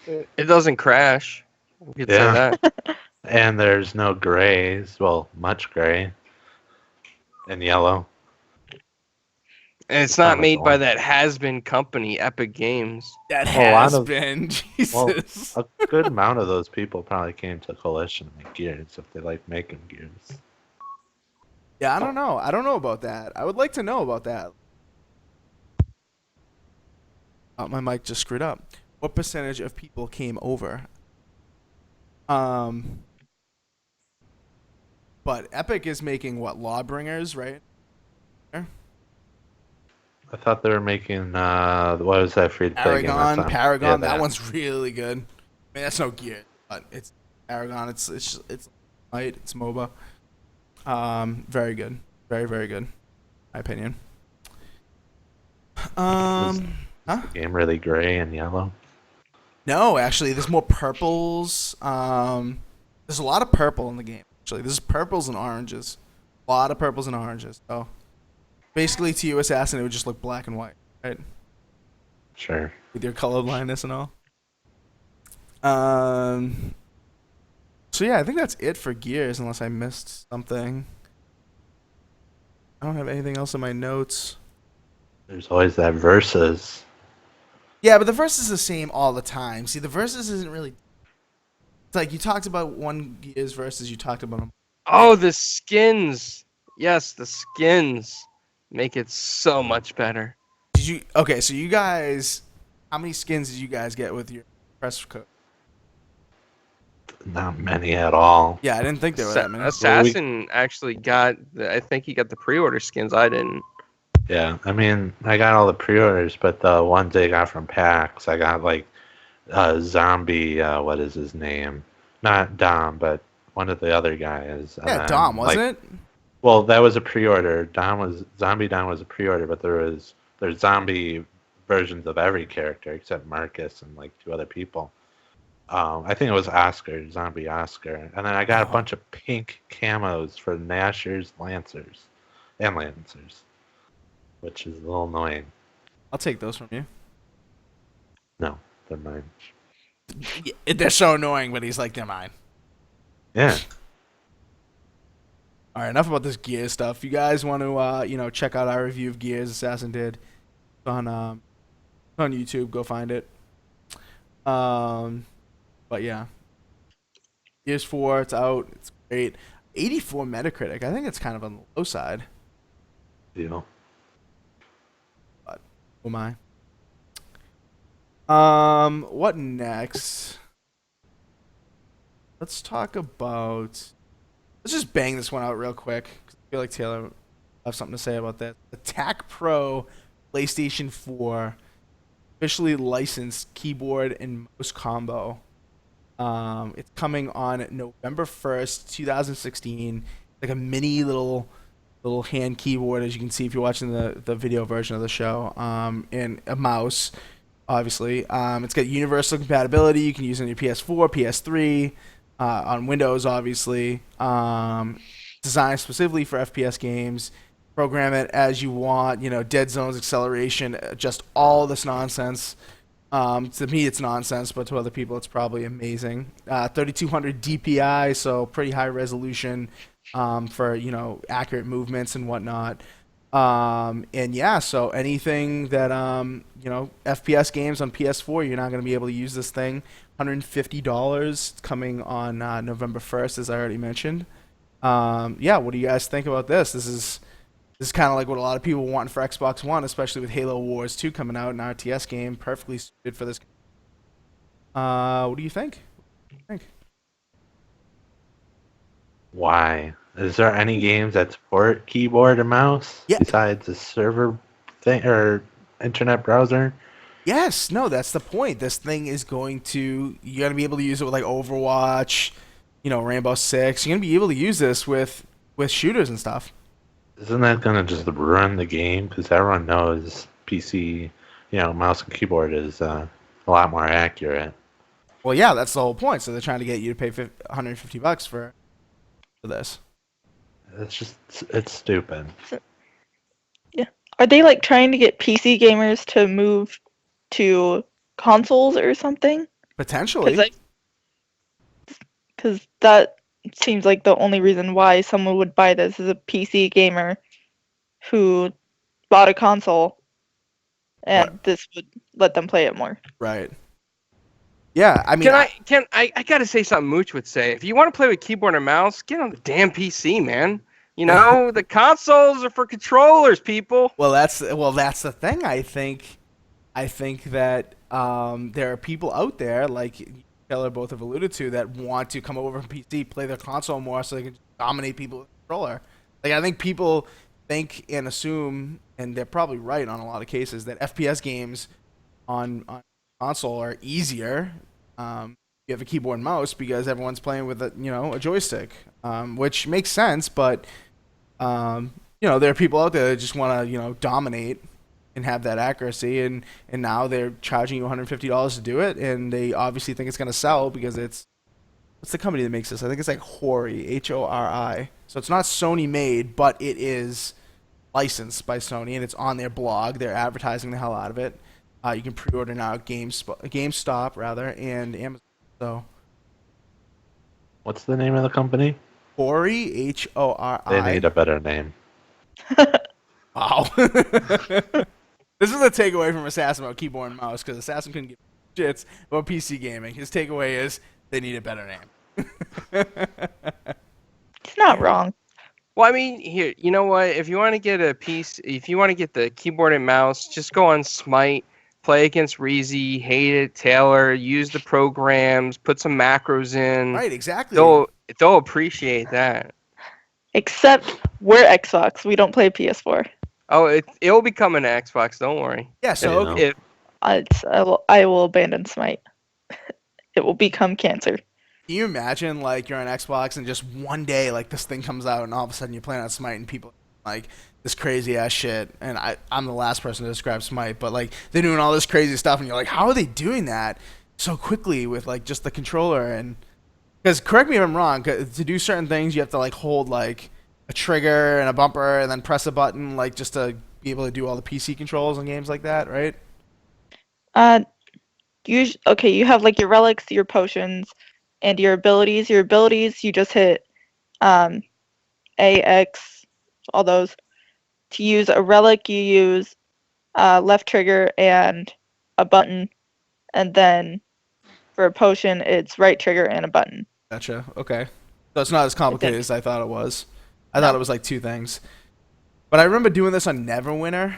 It doesn't crash. You could say
Yeah.
that.
And there's no grays. Well, much gray. And yellow.
And it's not
Kinda
made by
cool.
that has-been company, Epic Games.
That
Well, a lot
has
of-
been
Well,
Jesus.
a good amount of those people probably came to Coalition to make gears if they like making gears.
Yeah, I don't know. I don't know about that. I would like to know about that. Oh, my mic just screwed up. What percentage of people came over? But Epic is making what, Lawbringers, right?
I thought they were making what was that free to play game?
Paragon,
that's on-
Paragon.
Yeah,
that one's really good. I mean, that's no gear, but it's Paragon. It's light. It's MOBA. Very good. Very very good. My opinion. Huh?
game really gray and yellow.
No, actually, there's more purples. There's a lot of purple in the game. Actually, there's purples and oranges. A lot of purples and oranges. So, basically, to you, Assassin, it would just look black and white, right?
Sure.
With your color blindness and all. So yeah, I think that's it for Gears, unless I missed something. I don't have anything else in my notes.
There's always that versus.
Yeah, but the versus is the same all the time. See, the versus isn't really. It's like you talked about one Gears versus, you talked about them.
Oh, the skins. Yes, the skins make it so much better.
Did you? Okay, so you guys, how many skins did you guys get with your press code?
Not many at all.
Yeah, I didn't think there were that many.
Assassin actually got. I think he got the pre-order skins. I didn't.
Yeah, I mean, I got all the pre-orders, but the ones they got from PAX, I got like Zombie. What is his name? Not Dom, but one of the other guys.
Yeah, Dom, wasn't it?
Well, that was a pre-order. Zombie Don was a pre-order, but there's zombie versions of every character except Marcus and like 2 other people. I think it was Oscar, Zombie Oscar, and then I got a
Oh,
bunch of pink camos for Nashers, Lancers, and Lancers, which is a little annoying.
I'll take those from you.
No, they're mine.
They're so annoying, but he's like, they're mine.
Yeah.
All right, enough about this Gears stuff. If you guys want to, check out our review of Gears, Assassin did on YouTube. Go find it. But yeah, Gears 4, it's out. It's great. 84 Metacritic. I think it's kind of on the low side.
Deal.
But who am I? What next? Let's talk about. Let's just bang this one out real quick. 'Cause I feel like Taylor will have something to say about that. Attack Pro PlayStation 4 officially licensed keyboard and mouse combo. It's coming on November 1st, 2016. Like a mini little hand keyboard, as you can see if you're watching the video version of the show. And a mouse, obviously. It's got universal compatibility. You can use it on your PS4, PS3, on Windows, obviously. Designed specifically for FPS games. Program it as you want. Dead zones, acceleration, just all this nonsense. To me, it's nonsense, but to other people, it's probably amazing. 3200 DPI, so pretty high resolution for accurate movements and whatnot. And yeah, so anything that FPS games on PS4, you're not going to be able to use this thing. $150 coming on November 1st, as I already mentioned. Yeah, what do you guys think about this? This is kind of like what a lot of people want for Xbox One, especially with Halo Wars 2 coming out, an RTS game, perfectly suited for this. What do you think?
Why? Is there any games that support keyboard and mouse
Yeah.
besides the server thing or internet browser?
Yes, no, that's the point. This thing is you're going to be able to use it with like Overwatch, Rainbow Six. You're going to be able to use this with shooters and stuff.
Isn't that gonna just ruin the game? Because everyone knows PC, mouse and keyboard is a lot more accurate.
Well, yeah, that's the whole point. So they're trying to get you to pay $150 for this.
It's stupid.
Yeah. Are they like trying to get PC gamers to move to consoles or something?
Potentially.
Because that seems like the only reason why someone would buy this is a PC gamer who bought a console, and
Right.
this would let them play it more.
Right. Yeah, I mean,
I gotta say something Mooch would say. If you want to play with keyboard and mouse, get on the damn PC, man. The consoles are for controllers, people.
well, that's the thing. I think that there are people out there like Taylor both have alluded to that want to come over from PC, play their console more, so they can dominate people with the controller. Like I think people think and assume, and they're probably right on a lot of cases, that FPS games on console are easier. You have a keyboard and mouse because everyone's playing with a joystick, which makes sense. But there are people out there that just want to dominate and have that accuracy, and now they're charging you $150 to do it, and they obviously think it's going to sell because what's the company that makes this? I think it's like Hori, Hori. So it's not Sony made, but it is licensed by Sony, and it's on their blog. They're advertising the hell out of it. You can pre-order now at GameStop rather, and Amazon. So
What's the name of the company?
Hori, Hori.
They need a better name.
Wow. This is a takeaway from Assassin about keyboard and mouse, because Assassin couldn't give shits about PC gaming. His takeaway is they need a better name.
It's not wrong.
Well, I mean, here, you know what? If you want to get if you want to get the keyboard and mouse, just go on Smite, play against Reezy, hate it, Taylor, use the programs, put some macros in.
Right, exactly.
They'll appreciate that.
Except we're Xbox. We don't play PS4.
Oh, it'll become an Xbox. Don't worry.
Yeah, so
Yeah.
If
I will abandon Smite. It will become cancer.
Can you imagine like you're on Xbox and just one day like this thing comes out and all of a sudden you're playing on Smite and people are like this crazy ass shit, and I'm the last person to describe Smite, but like they're doing all this crazy stuff and you're like, how are they doing that so quickly with like just the controller? And because correct me if I'm wrong, 'cause to do certain things you have to like hold like a trigger and a bumper and then press a button like just to be able to do all the PC controls and games like that, right?
Uh, okay, you have like your relics, your potions, and your abilities. Your abilities, you just hit um, A, X, all those. To use a relic, you use left trigger and a button, and then for a potion, it's right trigger and a button.
Gotcha. Okay. So it's not as
I
complicated
think.
as I thought it was. I thought
No.
it was like two things. But I remember doing this on Neverwinter.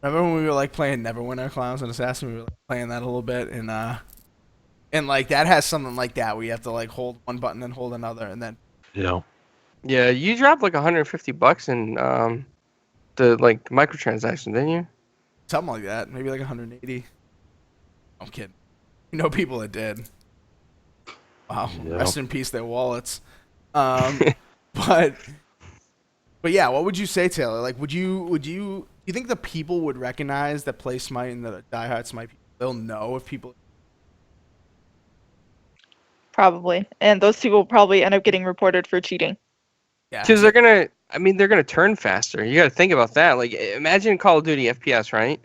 Remember when we were like playing Neverwinter Clowns and Assassin? We were like, playing that a little bit, and like that has something like that where you have to like hold one button and hold another, and then
Yeah.
Yeah, you dropped like $150 in the like microtransaction, didn't you?
something like that, maybe like 180. I'm kidding. You know people that did. Wow.
Yeah.
Rest in peace, their wallets. Um, but yeah, what would you say, Taylor? Like, do you think the people would recognize that play Smite and the diehard Smite people? They'll know if people.
Probably. And those people will probably end up getting reported for cheating.
Yeah.
Because they're gonna turn faster. You got to think about that. Like, imagine Call of Duty FPS, right?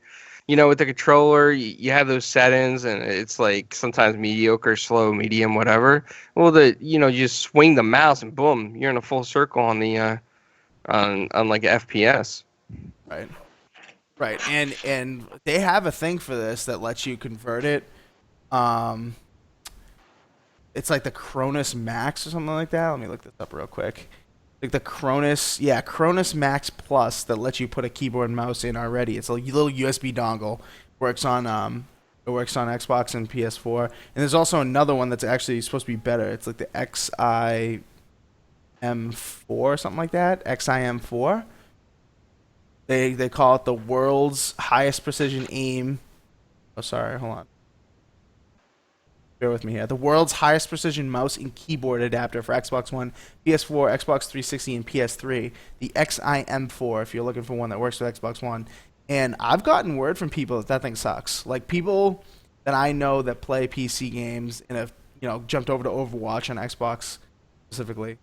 You know, with the controller, you have those settings, and it's like sometimes mediocre, slow, medium, whatever. Well, you just swing the mouse, and boom, you're in a full circle on the on like FPS.
Right. Right. And they have a thing for this that lets you convert it. Um, it's like the Cronus Max or something like that. Let me look this up real quick. Like the Cronus Max Plus that lets you put a keyboard and mouse in already. It's a little USB dongle. It works on Xbox and PS4. And there's also another one that's actually supposed to be better. It's like the XIM4 or something like that. XIM4. They call it the world's highest precision aim. Oh, sorry, hold on. Bear with me here. The world's highest precision mouse and keyboard adapter for Xbox One, PS4, Xbox 360, and PS3. The XIM4, if you're looking for one that works with Xbox One. And I've gotten word from people that thing sucks. Like people that I know that play PC games and have jumped over to Overwatch on Xbox specifically.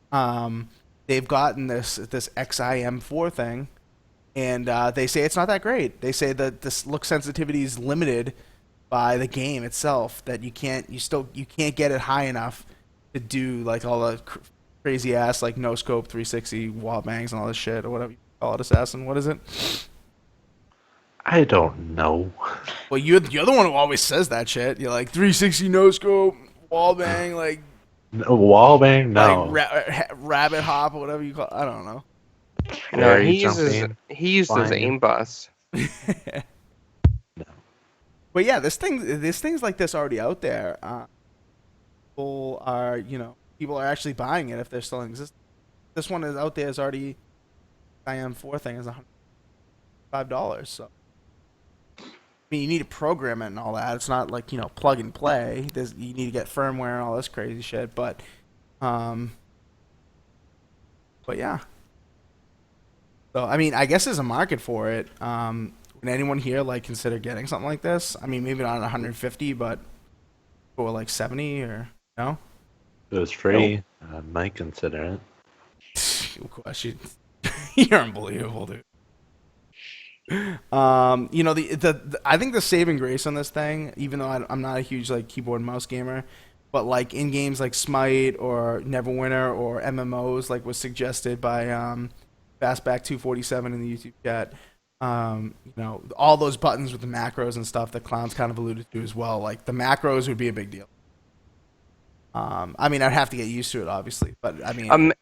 They've gotten this XIM4 thing, and they say it's not that great. They say that this look sensitivity is limited by the game itself. That you can't get it high enough to do like all the crazy ass like no scope 360 wall bangs and all this shit or whatever you call it. Assassin, what is it?
I don't know.
Well, you're the one who always says that shit. You're like 360 no scope wall bang like
No, wall bang? No.
rabbit hop or whatever you call it. I don't know.
No,
Fairy
he uses
jumping,
aim boss.
No.
But yeah, there's things like this already out there. People are actually buying it if they're still in existence. This one is out there is already IM4 thing is $105. So I mean, you need to program it and all that. It's not like plug and play. You need to get firmware and all this crazy shit. But yeah. So I mean, I guess there's a market for it. Would anyone here like consider getting something like this? I mean, maybe not 150, but for like 70 or no?
If it was free, I might consider it.
Question. You're unbelievable, dude. I think the saving grace on this thing, even though I'm not a huge like keyboard and mouse gamer, but like in games like Smite or Neverwinter or MMOs, like was suggested by Fastback 247 in the YouTube chat. All those buttons with the macros and stuff that Clowns kind of alluded to as well. Like the macros would be a big deal. I mean, I'd have to get used to it, obviously, but I mean,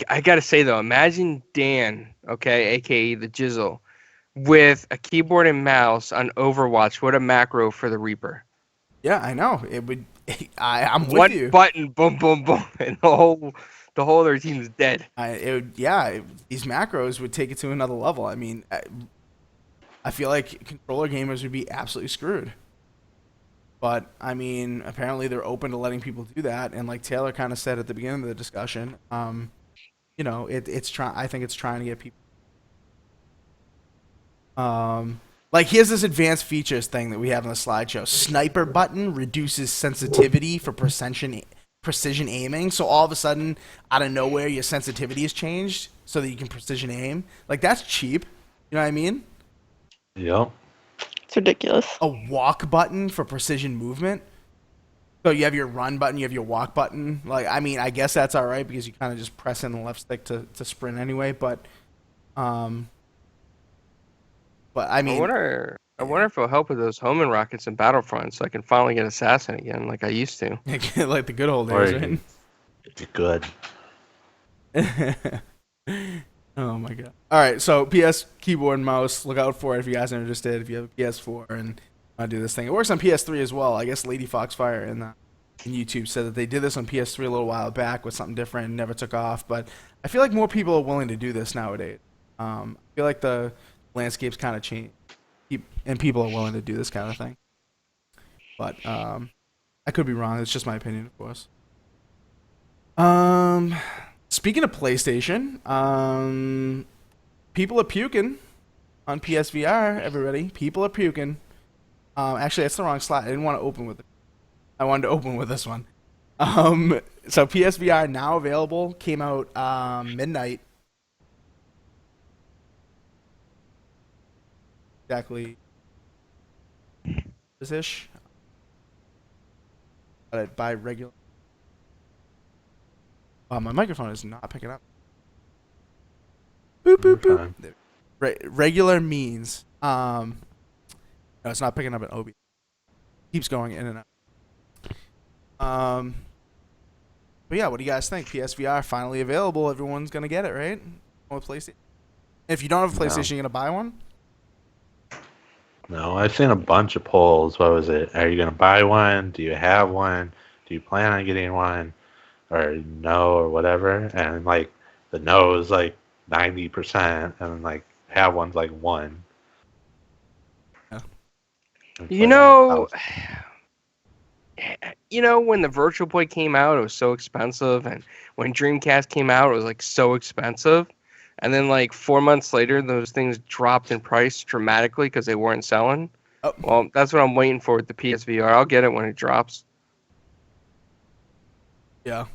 I gotta say though, imagine Dan, okay, aka the Jizzle, with a keyboard and mouse on Overwatch. What a macro for the Reaper!
yeah, I know it would. I'm with
One
you.
button, boom, boom, boom, and the whole other team is dead.
These macros would take it to another level. I mean, I feel like controller gamers would be absolutely screwed. But I mean, apparently they're open to letting people do that, and like Taylor kind of said at the beginning of the discussion, it's trying. I think it's trying to get people. Like here's this advanced features thing that we have in the slideshow. Sniper button reduces sensitivity for precision aiming. So all of a sudden, out of nowhere, your sensitivity is changed so that you can precision aim. Like that's cheap. You know what I mean?
Yep.
It's ridiculous.
A walk button for precision movement. So you have your run button, you have your walk button. Like I mean, I guess that's all right because you kind of just press in the left stick to sprint anyway. Um, but I
I
mean,
wonder. I wonder if it'll help with those homing rockets in Battlefront, so I can finally get Assassin again, like I used to.
like the good old
Or
days, right?
you're good.
Oh my god! All right, so PS keyboard and mouse. Look out for it if you guys are interested. If you have a PS4 and want to do this thing, it works on PS3 as well. I guess Lady Foxfire in YouTube said that they did this on PS3 a little while back with something different, and never took off. But I feel like more people are willing to do this nowadays. I feel like the landscape's kind of changed, and people are willing to do this kind of thing. But I could be wrong. It's just my opinion, of course. Speaking of PlayStation, people are puking on PSVR. Everybody, people are puking. Actually, that's the wrong slide. I didn't want to open with it. I wanted to open with this one. So PSVR now available. Came out midnight. Exactly. This ish. Got it by regular. My microphone is not picking up. Boop boop boop.
Fine.
Regular means no, it's not picking up an OB. Keeps going in and out. But yeah, what do you guys think? PSVR finally available. Everyone's gonna get it, right? With PlayStation. If you don't have a
No.
PlayStation, you're gonna buy one.
No, I've seen a bunch of polls. What was it? Are you going to buy one? Do you have one? Do you plan on getting one? Or no, or whatever. And like the no is like 90%, and like have one's like 1.
Yeah.
It's
You
like,
know, when the Virtual Boy came out, it was so expensive, and when Dreamcast came out, it was like so expensive. And then like 4 months later, those things dropped in price dramatically because they weren't selling.
Oh,
Well, that's what I'm waiting for with the PSVR. I'll get it when it drops.
yeah.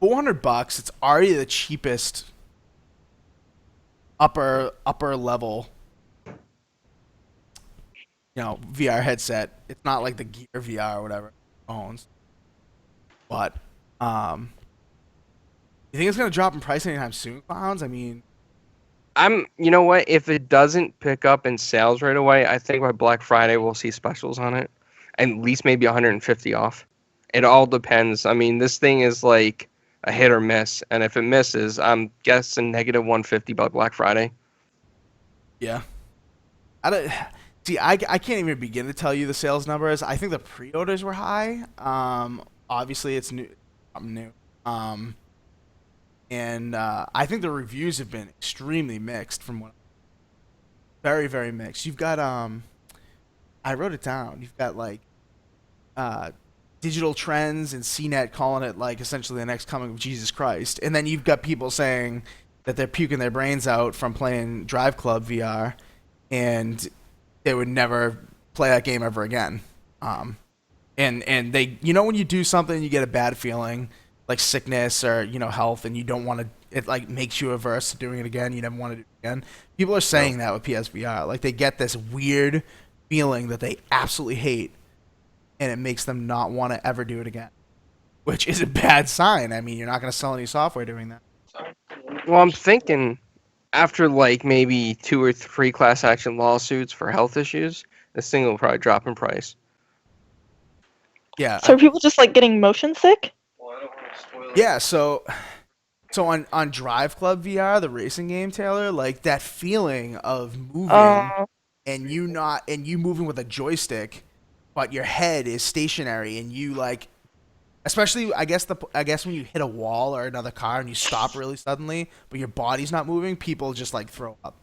$400. It's already the cheapest upper level, VR headset. It's not like the Gear VR or whatever phones. But you think it's gonna drop in price anytime soon, clowns? I mean,
You know what? If it doesn't pick up in sales right away, I think by Black Friday we'll see specials on it, at least maybe 150 off. It all depends. I mean, this thing is like a hit or miss, and if it misses, I'm guessing negative 150 by Black Friday.
yeah. I don't see. I can't even begin to tell you the sales numbers. I think the pre-orders were high. Obviously it's new, something new. And I think the reviews have been extremely mixed from what. Very very mixed. You've got I wrote it down. You've got like uh, Digital Trends and CNET calling it like essentially the next coming of Jesus Christ, and then you've got people saying that they're puking their brains out from playing Drive Club VR, and they would never play that game ever again. And they, when you do something, you get a bad feeling, like sickness or health, and you don't want to. It like makes you averse to doing it again. You never want to do it again. People are saying that with PSVR, like they get this weird feeling that they absolutely hate, and it makes them not want to ever do it again, which is a bad sign. I mean, you're not going to sell any software doing that.
Well, I'm thinking after like maybe 2 or 3 class action lawsuits for health issues, this thing will probably drop in price.
Yeah.
So are people just like getting motion sick?
Yeah. So on Drive Club VR, the racing game, Taylor, like that feeling of moving and you moving with a joystick, but your head is stationary, and you like, especially I guess when you hit a wall or another car and you stop really suddenly, but your body's not moving, people just like throw up.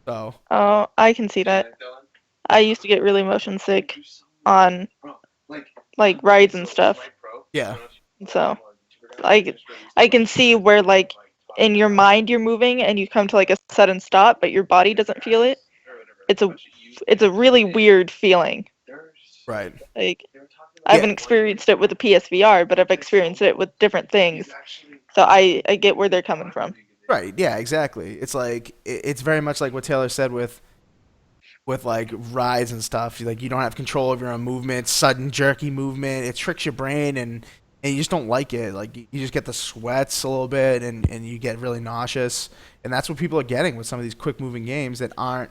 So
I can see that. I used to get really motion sick on like rides and stuff.
Yeah.
So I can see where like in your mind you're moving and you come to like a sudden stop, but your body doesn't feel it. It's a it's a really weird feeling.
Right.
Like I
Yeah.
haven't experienced it with the PSVR, but I've experienced it with different things. So I get where they're coming from.
Right. Yeah. Exactly. It's like it's very much like what Taylor said with like rides and stuff. Like you don't have control of your own movement, sudden jerky movement. It tricks your brain and you just don't like it. Like you just get the sweats a little bit and you get really nauseous. And that's what people are getting with some of these quick moving games that aren't,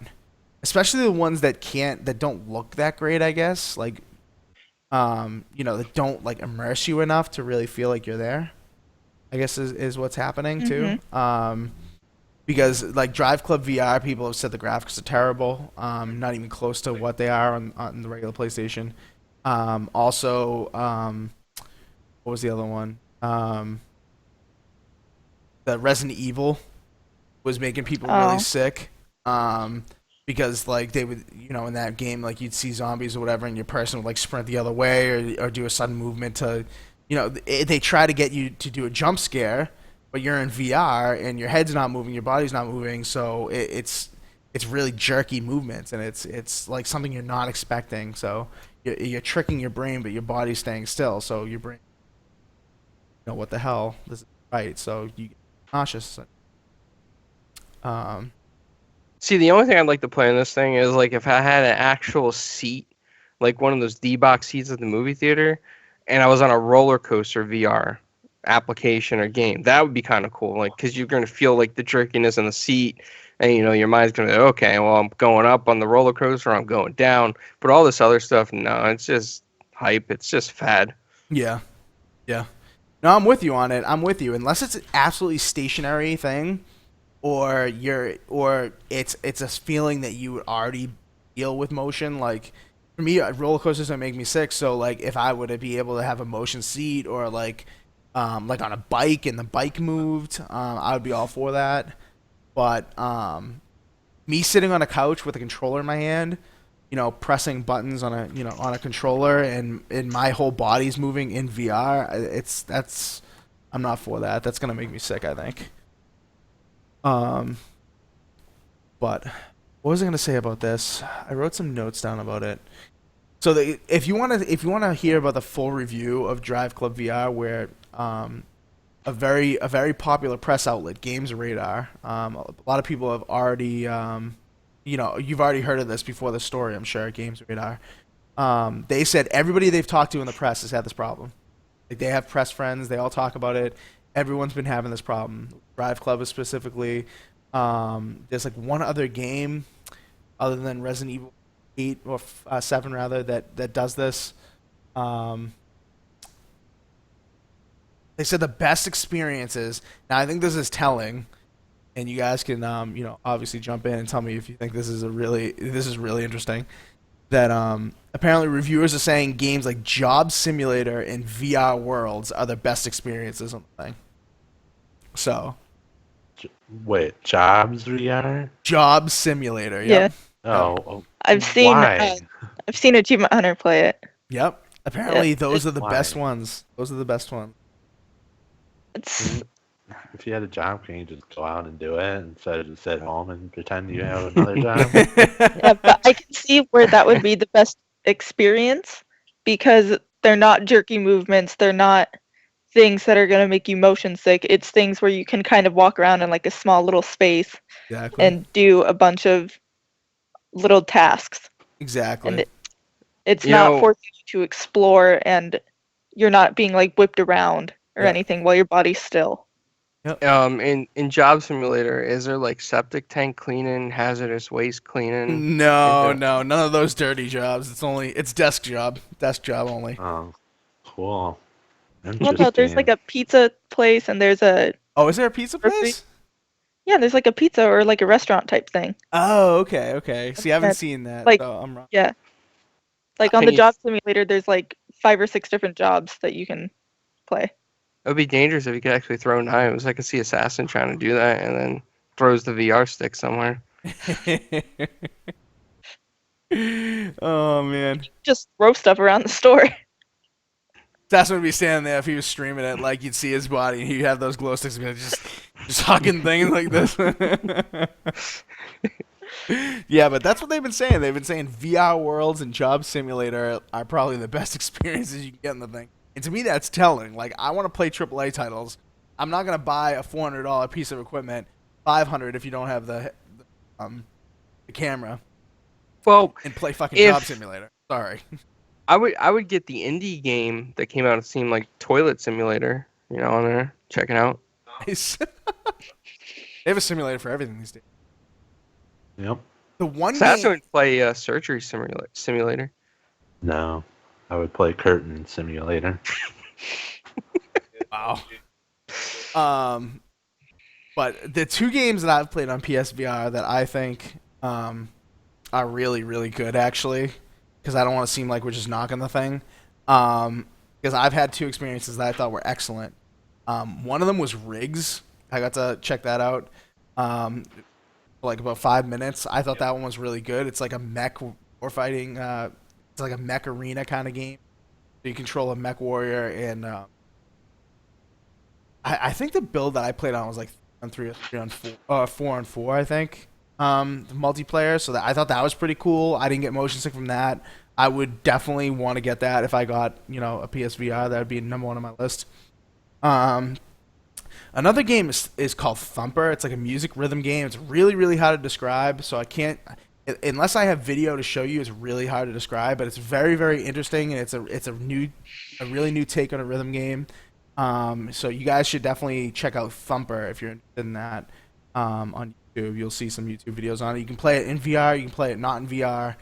especially the ones that don't look that great, I guess. Like that don't like immerse you enough to really feel like you're there. I guess is what's happening too.
Mhm.
Because like Drive Club VR, people have said the graphics are terrible, not even close to what they are on the regular PlayStation. What was the other one? The Resident Evil was making people really
Oh.
sick. Because like they would, in that game, like you'd see zombies or whatever, and your person would like sprint the other way or do a sudden movement to, they try to get you to do a jump scare, but you're in VR and your head's not moving, your body's not moving, so it's really jerky movements, and it's like something you're not expecting. So you're tricking your brain, but your body's staying still. So your brain, what the hell, this is right. So you get nauseous. Um,
See, the only thing I'd like to play in this thing is like if I had an actual seat, like one of those D-box seats at the movie theater, and I was on a roller coaster VR application or game. That would be kind of cool, like because you're gonna feel like the jerkiness in the seat, and your mind's gonna be okay. Well, I'm going up on the roller coaster, I'm going down, but all this other stuff, no, it's just hype. It's just fad.
yeah, yeah. No, I'm with you on it. I'm with you. Unless it's an absolutely stationary thing, or it's a feeling that you would already feel with motion. Like for me, roller coasters don't make me sick. So like if I were to be able to have a motion seat or like on a bike and the bike moved, I would be all for that. But me sitting on a couch with a controller in my hand, pressing buttons on a controller and my whole body's moving in VR, I'm not for that. That's gonna make me sick, I think. Um, but what was I gonna say about this? I wrote some notes down about it. So if you wanna hear about the full review of Drive Club VR, where a very popular press outlet, Games Radar, a lot of people have already you've already heard of this before the story, I'm sure. Games Radar, they said everybody they've talked to in the press has had this problem. Like they have press friends, they all talk about it. Everyone's been having this problem. Drive Club is specifically. There's like one other game other than Resident Evil 8 or 7 rather that does this. Um, they said the best experiences. Now I think this is telling, and you guys can obviously jump in and tell me if you think this is really interesting. That apparently reviewers are saying games like Job Simulator and VR Worlds are the best experiences on the thing. So,
Wait, Jobs VR?
Job Simulator,
Yeah.
yep.
Oh,
Yep.
I've seen
why?
I've seen Achievement Hunter play it.
Yep. Apparently those are the
Why?
best ones. Those are the best ones.
It's
If you had a job, can you just go out and do it instead of just sit home and pretend you have another job?
yeah, but I can see where that would be the best experience because they're not jerky movements, they're not things that are going to make you motion sick. It's things where you can kind of walk around in like a small little space
Exactly.
and do a bunch of little tasks.
Exactly.
And it's
You
not
know,
forcing you to explore and you're not being like whipped around or
Yeah.
anything while your body's still.
in Job Simulator, is there like septic tank cleaning, hazardous waste cleaning?
No,
Is it-
no, none of those dirty jobs. It's desk job only.
Oh, cool.
Well, no, there's
Interesting.
like a pizza place and there's a
Oh, is there a pizza
Grocery-
place?
yeah, there's like a pizza or like a restaurant type thing.
Oh, okay, okay. See, I haven't
That's
seen that,
like-
so I'm wrong.
Yeah. Like on the
Hey.
job simulator, there's like 5 or 6 different jobs that you can play.
It would be dangerous if you could actually throw knives. I could see Assassin trying to do that and then throws the VR stick somewhere.
Oh man,
Just throw stuff around the store.
that's what would be standing there if he was streaming it. Like you'd see his body, and he'd have those glow sticks, and be like, just hucking things like this. Yeah, but that's what they've been saying. They've been saying VR worlds and Job Simulator are probably the best experiences you can get in the thing. And to me, that's telling. Like, I want to play AAA titles. I'm not gonna buy a $400 piece of equipment, 500 if you don't have the camera,
Well,
and play fucking Job
if
Simulator. Sorry.
I would get the indie game that came out. It seemed like Toilet Simulator. On there, check it out.
Nice. They have a simulator for everything these days.
Yep.
The one
Sasso
game.
would play Surgery Simulator.
No, I would play Curtain Simulator.
Wow. But the two games that I've played on PSVR that I think are really, really good, actually, because I don't want to seem like we're just knocking the thing. Because I've had two experiences that I thought were excellent. One of them was Rigs. I got to check that out for like about 5 minutes. I thought that one was really good. It's like a mech war fighting. It's like a mech arena kind of game. So you control a mech warrior, and I think the build that I played on was like 3 on 4, 4 on 4, I think. The multiplayer. So I thought that was pretty cool. I didn't get motion sick from that. I would definitely want to get that if I got a PSVR. That would be number one on my list. Another game is called Thumper. It's like a music rhythm game. It's really, really hard to describe. So I can't, unless I have video to show you. It's really hard to describe, but it's very, very interesting, and it's a really new take on a rhythm game. So you guys should definitely check out Thumper if you're interested in that. On YouTube, you'll see some YouTube videos on it. You can play it in VR. You can play it not in VR.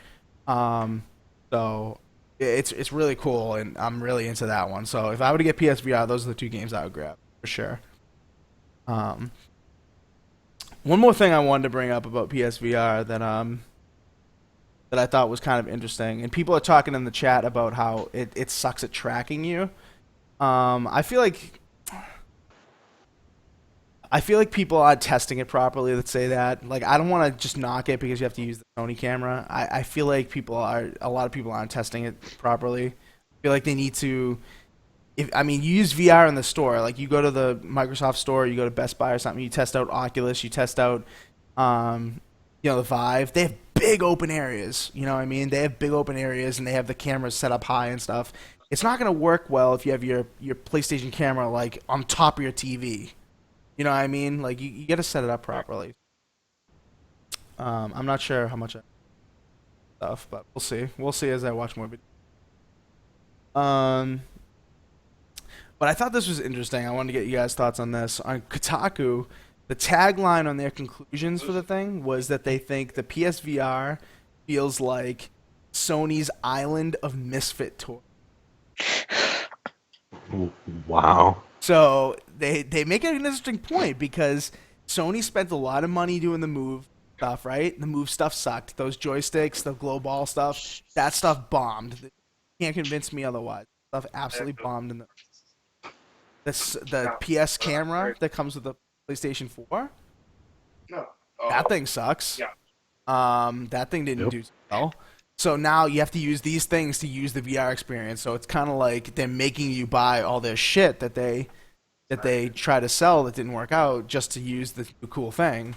So it's really cool, and I'm really into that one. So if I were to get PSVR, those are the two games I would grab for sure. One more thing I wanted to bring up about PSVR that I thought was kind of interesting, and people are talking in the chat about how it sucks at tracking you. I feel like people are testing it properly that say that. Like, I don't want to just knock it because you have to use the Sony camera. I feel like a lot of people aren't testing it properly. I feel like they need to. You use VR in the store. Like, you go to the Microsoft store, you go to Best Buy or something. You test out Oculus, you test out, the Vive. They have big open areas. You know what I mean? They have big open areas, and they have the cameras set up high and stuff. It's not gonna work well if you have your PlayStation camera like on top of your TV. You know what I mean? Like you got to set it up properly. I'm not sure how much stuff, but we'll see. We'll see as I watch more videos. But I thought this was interesting. I wanted to get you guys' thoughts on this. On Kotaku, the tagline on their conclusions for the thing was that they think the PSVR feels like Sony's Island of Misfit toy.
Wow.
So they make an interesting point because Sony spent a lot of money doing the Move stuff, right? The Move stuff sucked. Those joysticks, the glow ball stuff, that stuff bombed. You can't convince me otherwise. Stuff absolutely bombed. In the PS camera that comes with the PlayStation 4, that thing sucks. That thing didn't do well. So now you have to use these things to use the VR experience. So it's kind of like they're making you buy all their shit that they try to sell that didn't work out just to use the cool thing.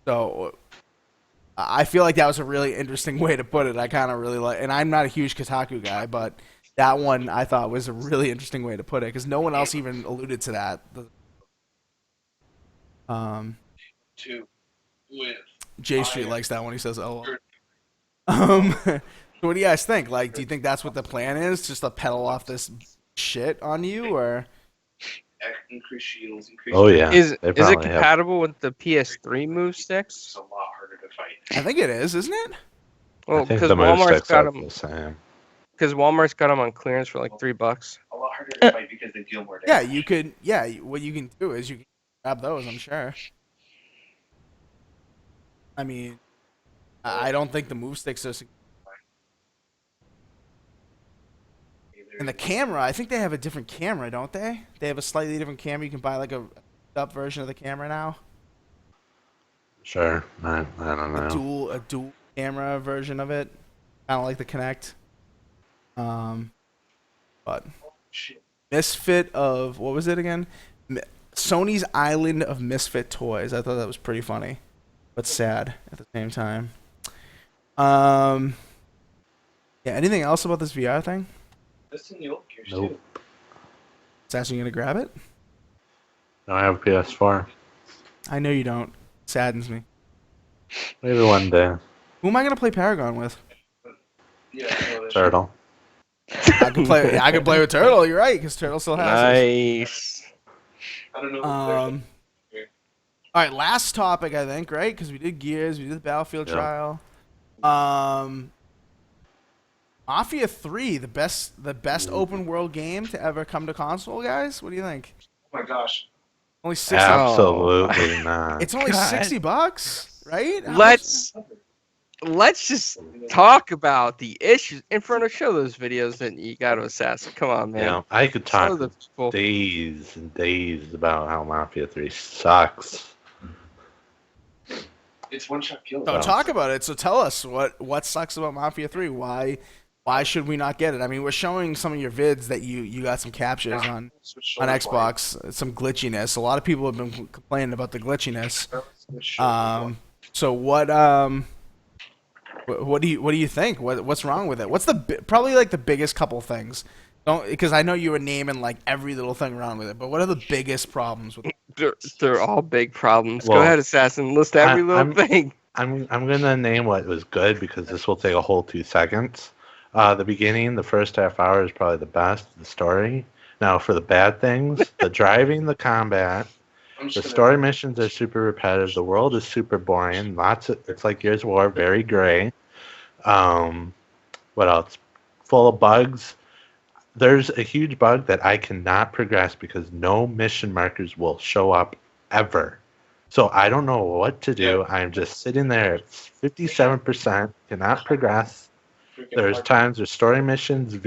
So I feel like that was a really interesting way to put it. I kind of really like, and I'm not a huge Kotaku guy, but that one I thought was a really interesting way to put it because no one else even alluded to that. J Street likes that one. He says, "Oh." So what do you guys think? Like, do you think that's what the plan is? Just to peddle off this shit on you, or?
Increase shields,
Oh yeah.
Is
They
it
probably have.
compatible with the PS3 move sticks?
It's a lot harder to fight.
I think it is, isn't it?
Well,
I think
because
the move
Walmart's
sticks
got
are
them.
the same.
Because Walmart's got them on clearance for like $3.
A lot harder to fight because they deal more damage.
Yeah, you could. Yeah, what you can do is you can grab those. I'm sure. I mean, I don't think the move sticks are. And the camera, I think they have a different camera, don't they? They have a slightly different camera. You can buy like a up version of the camera now.
Sure. I don't know.
A dual camera version of it. kind of like the Kinect. But
Shit.
Misfit of what was it again? Sony's Island of Misfit Toys. I thought that was pretty funny, but sad at the same time. Um, yeah. Anything else about this VR thing?
That's in the old Gears
Nope.
too.
Is actually gonna grab it?
No, I have a PS4.
I know you don't. Saddens me.
Maybe one day.
Who am I gonna play Paragon with?
Yeah, no, that's
Turtle.
I can play. I can play with Turtle. You're right, because Turtle still has it.
Nice.
I don't know.
All right, last topic, I think, right? Because we did Gears, we did the Battlefield
Yep.
trial. Mafia 3, the best open world game to ever come to console, guys. What do you think?
Oh my gosh.
Only 60.
Absolutely not.
It's only
God.
$60, right? How
Let's just talk about the issues in front of. Show those videos that you got to assassin. Come on, man.
Yeah, I could
Show
talk
the people.
days and days about how Mafia 3 sucks.
It's one shot kill.
So talk about it. So tell us what sucks about Mafia 3. Why should we not get it? I mean, we're showing some of your vids that you got some captures on Xbox, some glitchiness. A lot of people have been complaining about the glitchiness. So what do you think? What's wrong with it? What's probably like the biggest couple things? Don't, because I know you were naming like every little thing wrong with it, but what are the biggest problems with it?
They're all big problems.
Well,
Go ahead, assassin. List every little thing.
I'm gonna name what was good because this will take a whole 2 seconds. The beginning, the first half hour is probably the best. The story. Now for the bad things, the driving, the combat, the story missions are super repetitive. The world is super boring. It's like Gears of War, very gray. What else? Full of bugs. There's a huge bug that I cannot progress because no mission markers will show up ever. So I don't know what to do. I'm just sitting there at 57%, cannot progress. There's times there's story missions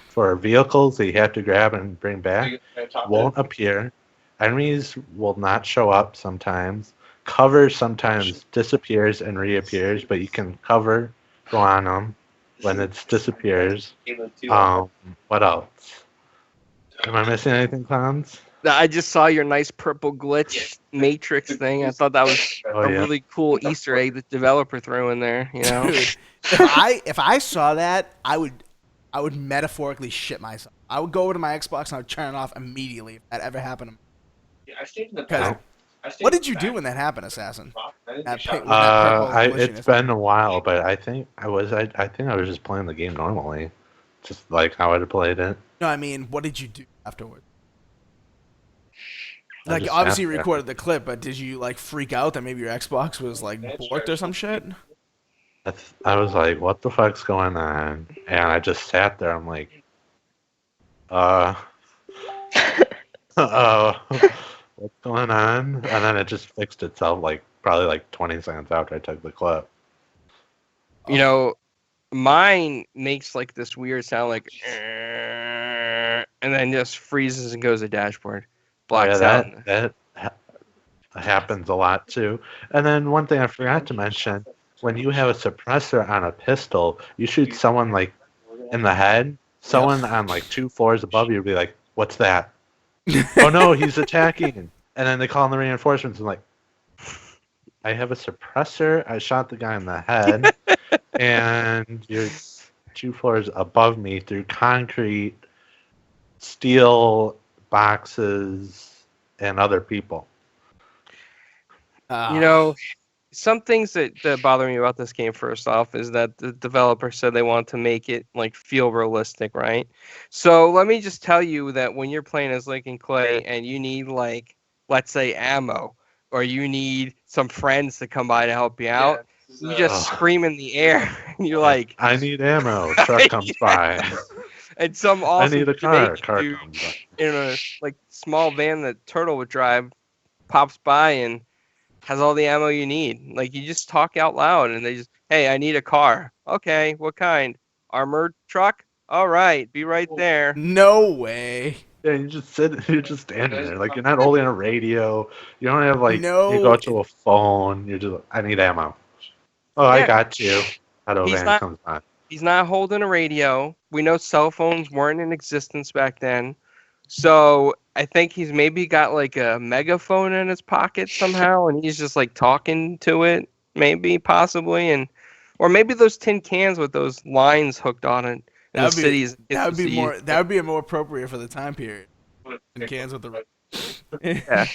for vehicles that you have to grab and bring back won't appear. Enemies will not show up sometimes. Cover sometimes disappears and reappears, but you can go on them when it disappears. What else? Am I missing anything, Clowns?
I just saw your nice purple glitch matrix thing. I thought that was a really cool Easter egg the developer threw in there. You know,
Dude, if I saw that, I would metaphorically shit myself. I would go over to my Xbox and I would turn it off immediately if that ever happened to me.
Yeah, I stayed in the
Because
back.
what did you do when that happened, Assassin?
It's
It's been a while, but I think I was just playing the game normally, just like how I'd played it.
No, I mean, what did you do afterward?
I
Like,
just
obviously you
sat there.
recorded the clip, but did you like freak out that maybe your Xbox was like borked or some shit?
I was like, "What the fuck's going on?" And I just sat there. I'm like, what's going on? And then it just fixed itself, like probably like 20 seconds after I took the clip.
you know, mine makes like this weird sound, like, and then just freezes and goes to dashboard, blacks out.
That happens a lot too. And then one thing I forgot to mention: when you have a suppressor on a pistol, you shoot someone like in the head. Someone on like 2 floors above you will be like, "What's that?" Oh no, he's attacking! And then they call in the reinforcements and like, I have a suppressor. I shot the guy in the head, and you're 2 floors above me through concrete, steel boxes, and other people.
You know, some things that bother me about this game, first off, is that the developer said they want to make it like feel realistic, right? So let me just tell you that when you're playing as Lincoln Clay and you need, like, let's say ammo, or you need some friends to come by to help you out, you just scream in the air and you're like,
I need ammo. Truck comes by.
and some awesome
I need a car.
Jamaican
Car
dude
comes by.
in a like small van that Turtle would drive pops by and has all the ammo you need. Like, you just talk out loud and they just, hey, I need a car. Okay, what kind? Armored truck? All right, be right there.
No way.
Yeah, you just sit. You're just standing there. Like, you're not holding a radio. You don't have like.
No.
You go to a phone. You're just. I need ammo. Oh,
Yeah.
I got you. Auto
He's
van
not-
comes by.
He's not holding a radio. We know cell phones weren't in existence back then. So I think he's maybe got like a megaphone in his pocket somehow, and he's just like talking to it, maybe, possibly, and or maybe those tin cans with those lines hooked on it in
That
the
would be
cities.
that would be more that would be more appropriate for the time period. In cans with the
Yeah.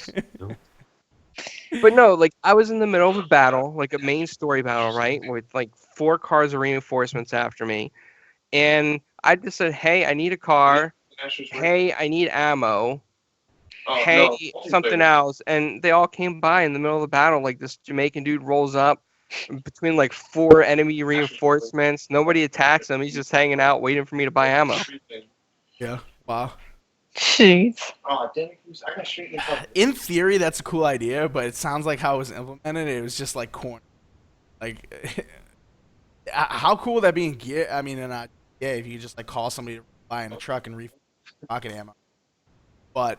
But no, like I was in the middle of a battle, like a main story battle, right, with like 4 cars of reinforcements after me, and I just said, "Hey, I need a car. Hey, I need ammo. Hey, something else," and they all came by in the middle of the battle. Like this Jamaican dude rolls up between like 4 enemy reinforcements. Nobody attacks him. He's just hanging out, waiting for me to buy ammo.
Yeah. Wow.
Jeez.
Oh, damn it. I got straight in the
In theory, that's a cool idea, but it sounds like how it was implemented. It was just like corny. Like, how cool would that be in gear? I mean, yeah, if you could just like call somebody to buy in a truck and refill rocket ammo, but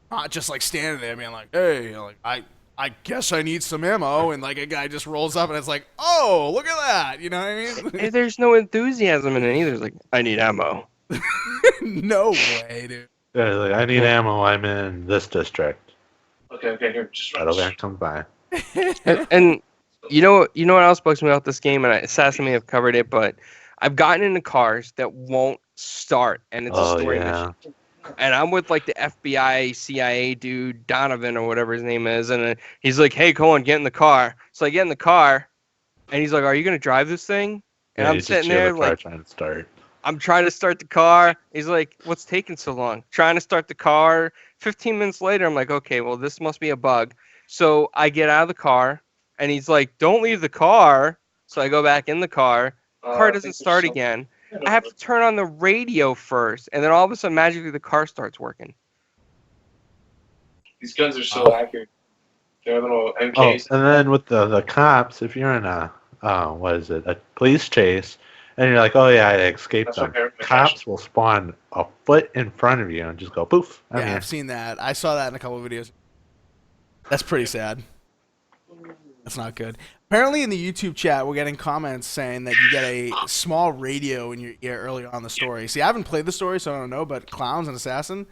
not just like standing there being like, "Hey, like I guess I need some ammo," and like a guy just rolls up and it's like, "Oh, look at that!" You know what I
And
mean?
there's no enthusiasm in it either. It's like, I need ammo.
No way, dude.
Yeah, like, I need ammo. I'm in this district.
Okay, here, just run.
Shadow van comes by.
And you know what else bugs me about this game, and Assassin may have covered it, but I've gotten into cars that won't start, and it's a
Oh
story
yeah.
mission. And I'm with like the FBI, CIA dude, Donovan or whatever his name is, and he's like, "Hey, Colin, get in the car." So I get in the car, and he's like, "Are you gonna drive this thing?" And
Yeah,
I'm
you just
sitting
hear
there
the car
like,
trying to start.
I'm trying to start the car. He's like, "What's taking so long?" Trying to start the car. 15 minutes later, I'm like, "Okay, well, this must be a bug." So I get out of the car, and he's like, "Don't leave the car." So I go back in the car. Car doesn't start again. I have to turn on the radio first, and then all of a sudden, magically, the car starts working.
These guns are so accurate. They're little
Oh,
MKs.
and then with the cops, if you're in a what is it, a police chase, and you're like, oh yeah, I escaped
That's
them.
okay.
Cops will spawn a foot in front of you and just go poof. I'm
Yeah,
here.
I've seen that. I saw that in a couple of videos. That's pretty sad. That's not good. Apparently, in the YouTube chat, we're getting comments saying that you get a small radio in your ear earlier on in the story. See, I haven't played the story, so I don't know. But Clowns and Assassin,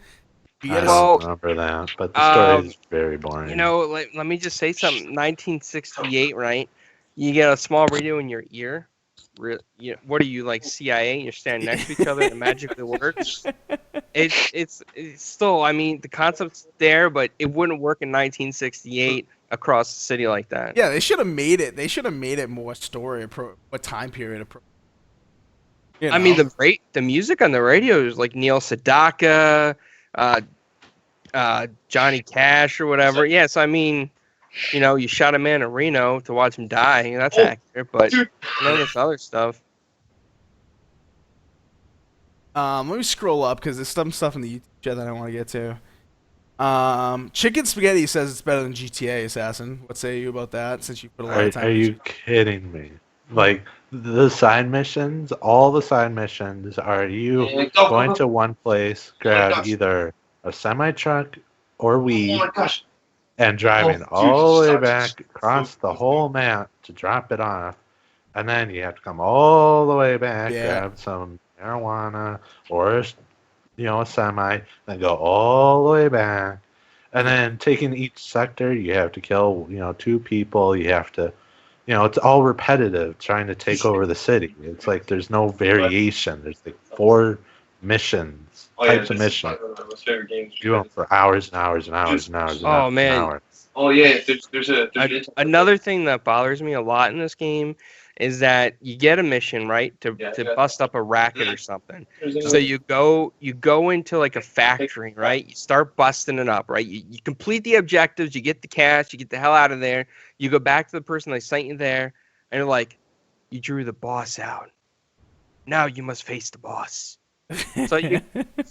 you
I
get a
Well,
don't remember that, but the story is very boring.
You know, let me just say something. 1968, right? You get a small radio in your ear. What are you, like CIA? You're standing next to each other and it magically works. It's still. I mean, the concept's there, but it wouldn't work in 1968 across the city like that.
Yeah, they should have made it. They should have made it more what time period you
I mean,
know?
the music on the radio is like Neil Sedaka, uh, Johnny Cash or whatever. Yes, I mean, you shot a man in Reno to watch him die. And that's accurate, but none of this other stuff.
Let me scroll up because there's some stuff in the YouTube chat that I want to get to. Chicken Spaghetti says it's better than GTA Assassin. What say you about that? Since you put a lot of time.
Are you kidding me? Like the side missions, all the side missions are you going to one place, grab either a semi truck or weed, and driving all the way back across the whole map to drop it off, and then you have to come all the way back, grab some marijuana or a semi, then go all the way back, and then taking each sector, you have to kill 2 people. You have to, it's all repetitive trying to take over the city. It's like there's no variation. There's like 4 missions, types of missions. You do them for hours and hours and hours and hours and hours.
Oh man.
And hours.
Oh yeah, there's
another thing that bothers me a lot in this game is that you get a mission, right, to bust up a racket or something. So you go into like a factory, right? You start busting it up, right? You complete the objectives, you get the cash, you get the hell out of there. You go back to the person that sent you there, and you're like, you drew the boss out. Now you must face the boss. So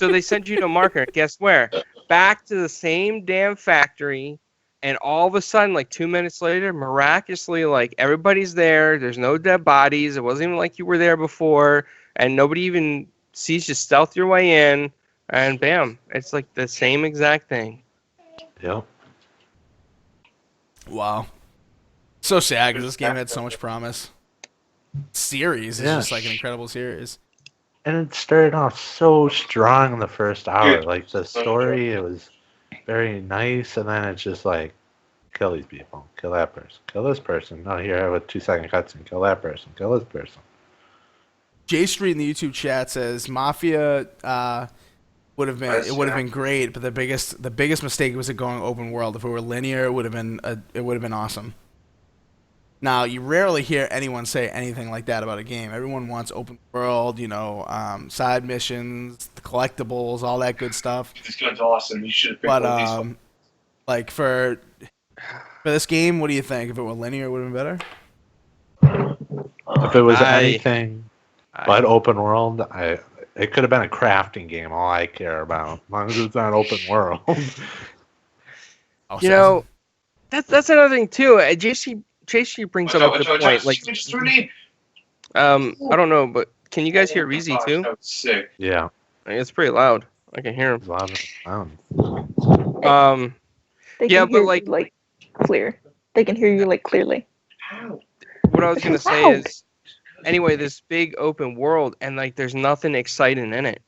they send you to a marker. Guess where? Back to the same damn factory. And all of a sudden, like 2 minutes later, miraculously, like everybody's there. There's no dead bodies. It wasn't even like you were there before. And nobody even sees you stealth your way in. And bam, it's like the same exact thing.
Yep.
Wow. So sad because this game had so much promise. series is
Yeah.
just like an incredible series.
And it started off so strong in the first hour. Like the story, it was very nice, and then it's just like, kill these people, kill that person, kill this person. Oh, here I have a 2 second cutscene. Kill that person, kill this person.
J Street in the YouTube chat says Mafia would have been great, but the biggest mistake was it going open world. If it were linear, it would have been awesome. Now you rarely hear anyone say anything like that about a game. Everyone wants open world, side missions, the collectibles, all that good stuff.
This gun's awesome. You should have picked
But
one of these.
like for this game, what do you think? If it were linear, it would have been better.
If it was
I-
anything but open world, it could have been a crafting game. All I care about, as long as it's not open world.
Oh,
You know, that's another thing too. JC brings up a good point. Like,
Just threw me.
I don't know, but can you guys hear Reezy
Gosh,
too?
That was sick.
Yeah,
It's pretty loud. I can hear him.
it's loud and loud.
They
Yeah,
can
but
hear
like-
you, like clear. They can hear you like clearly.
Ow.
What I was gonna say
Wow.
is, anyway, this big open world, and like, there's nothing exciting in it.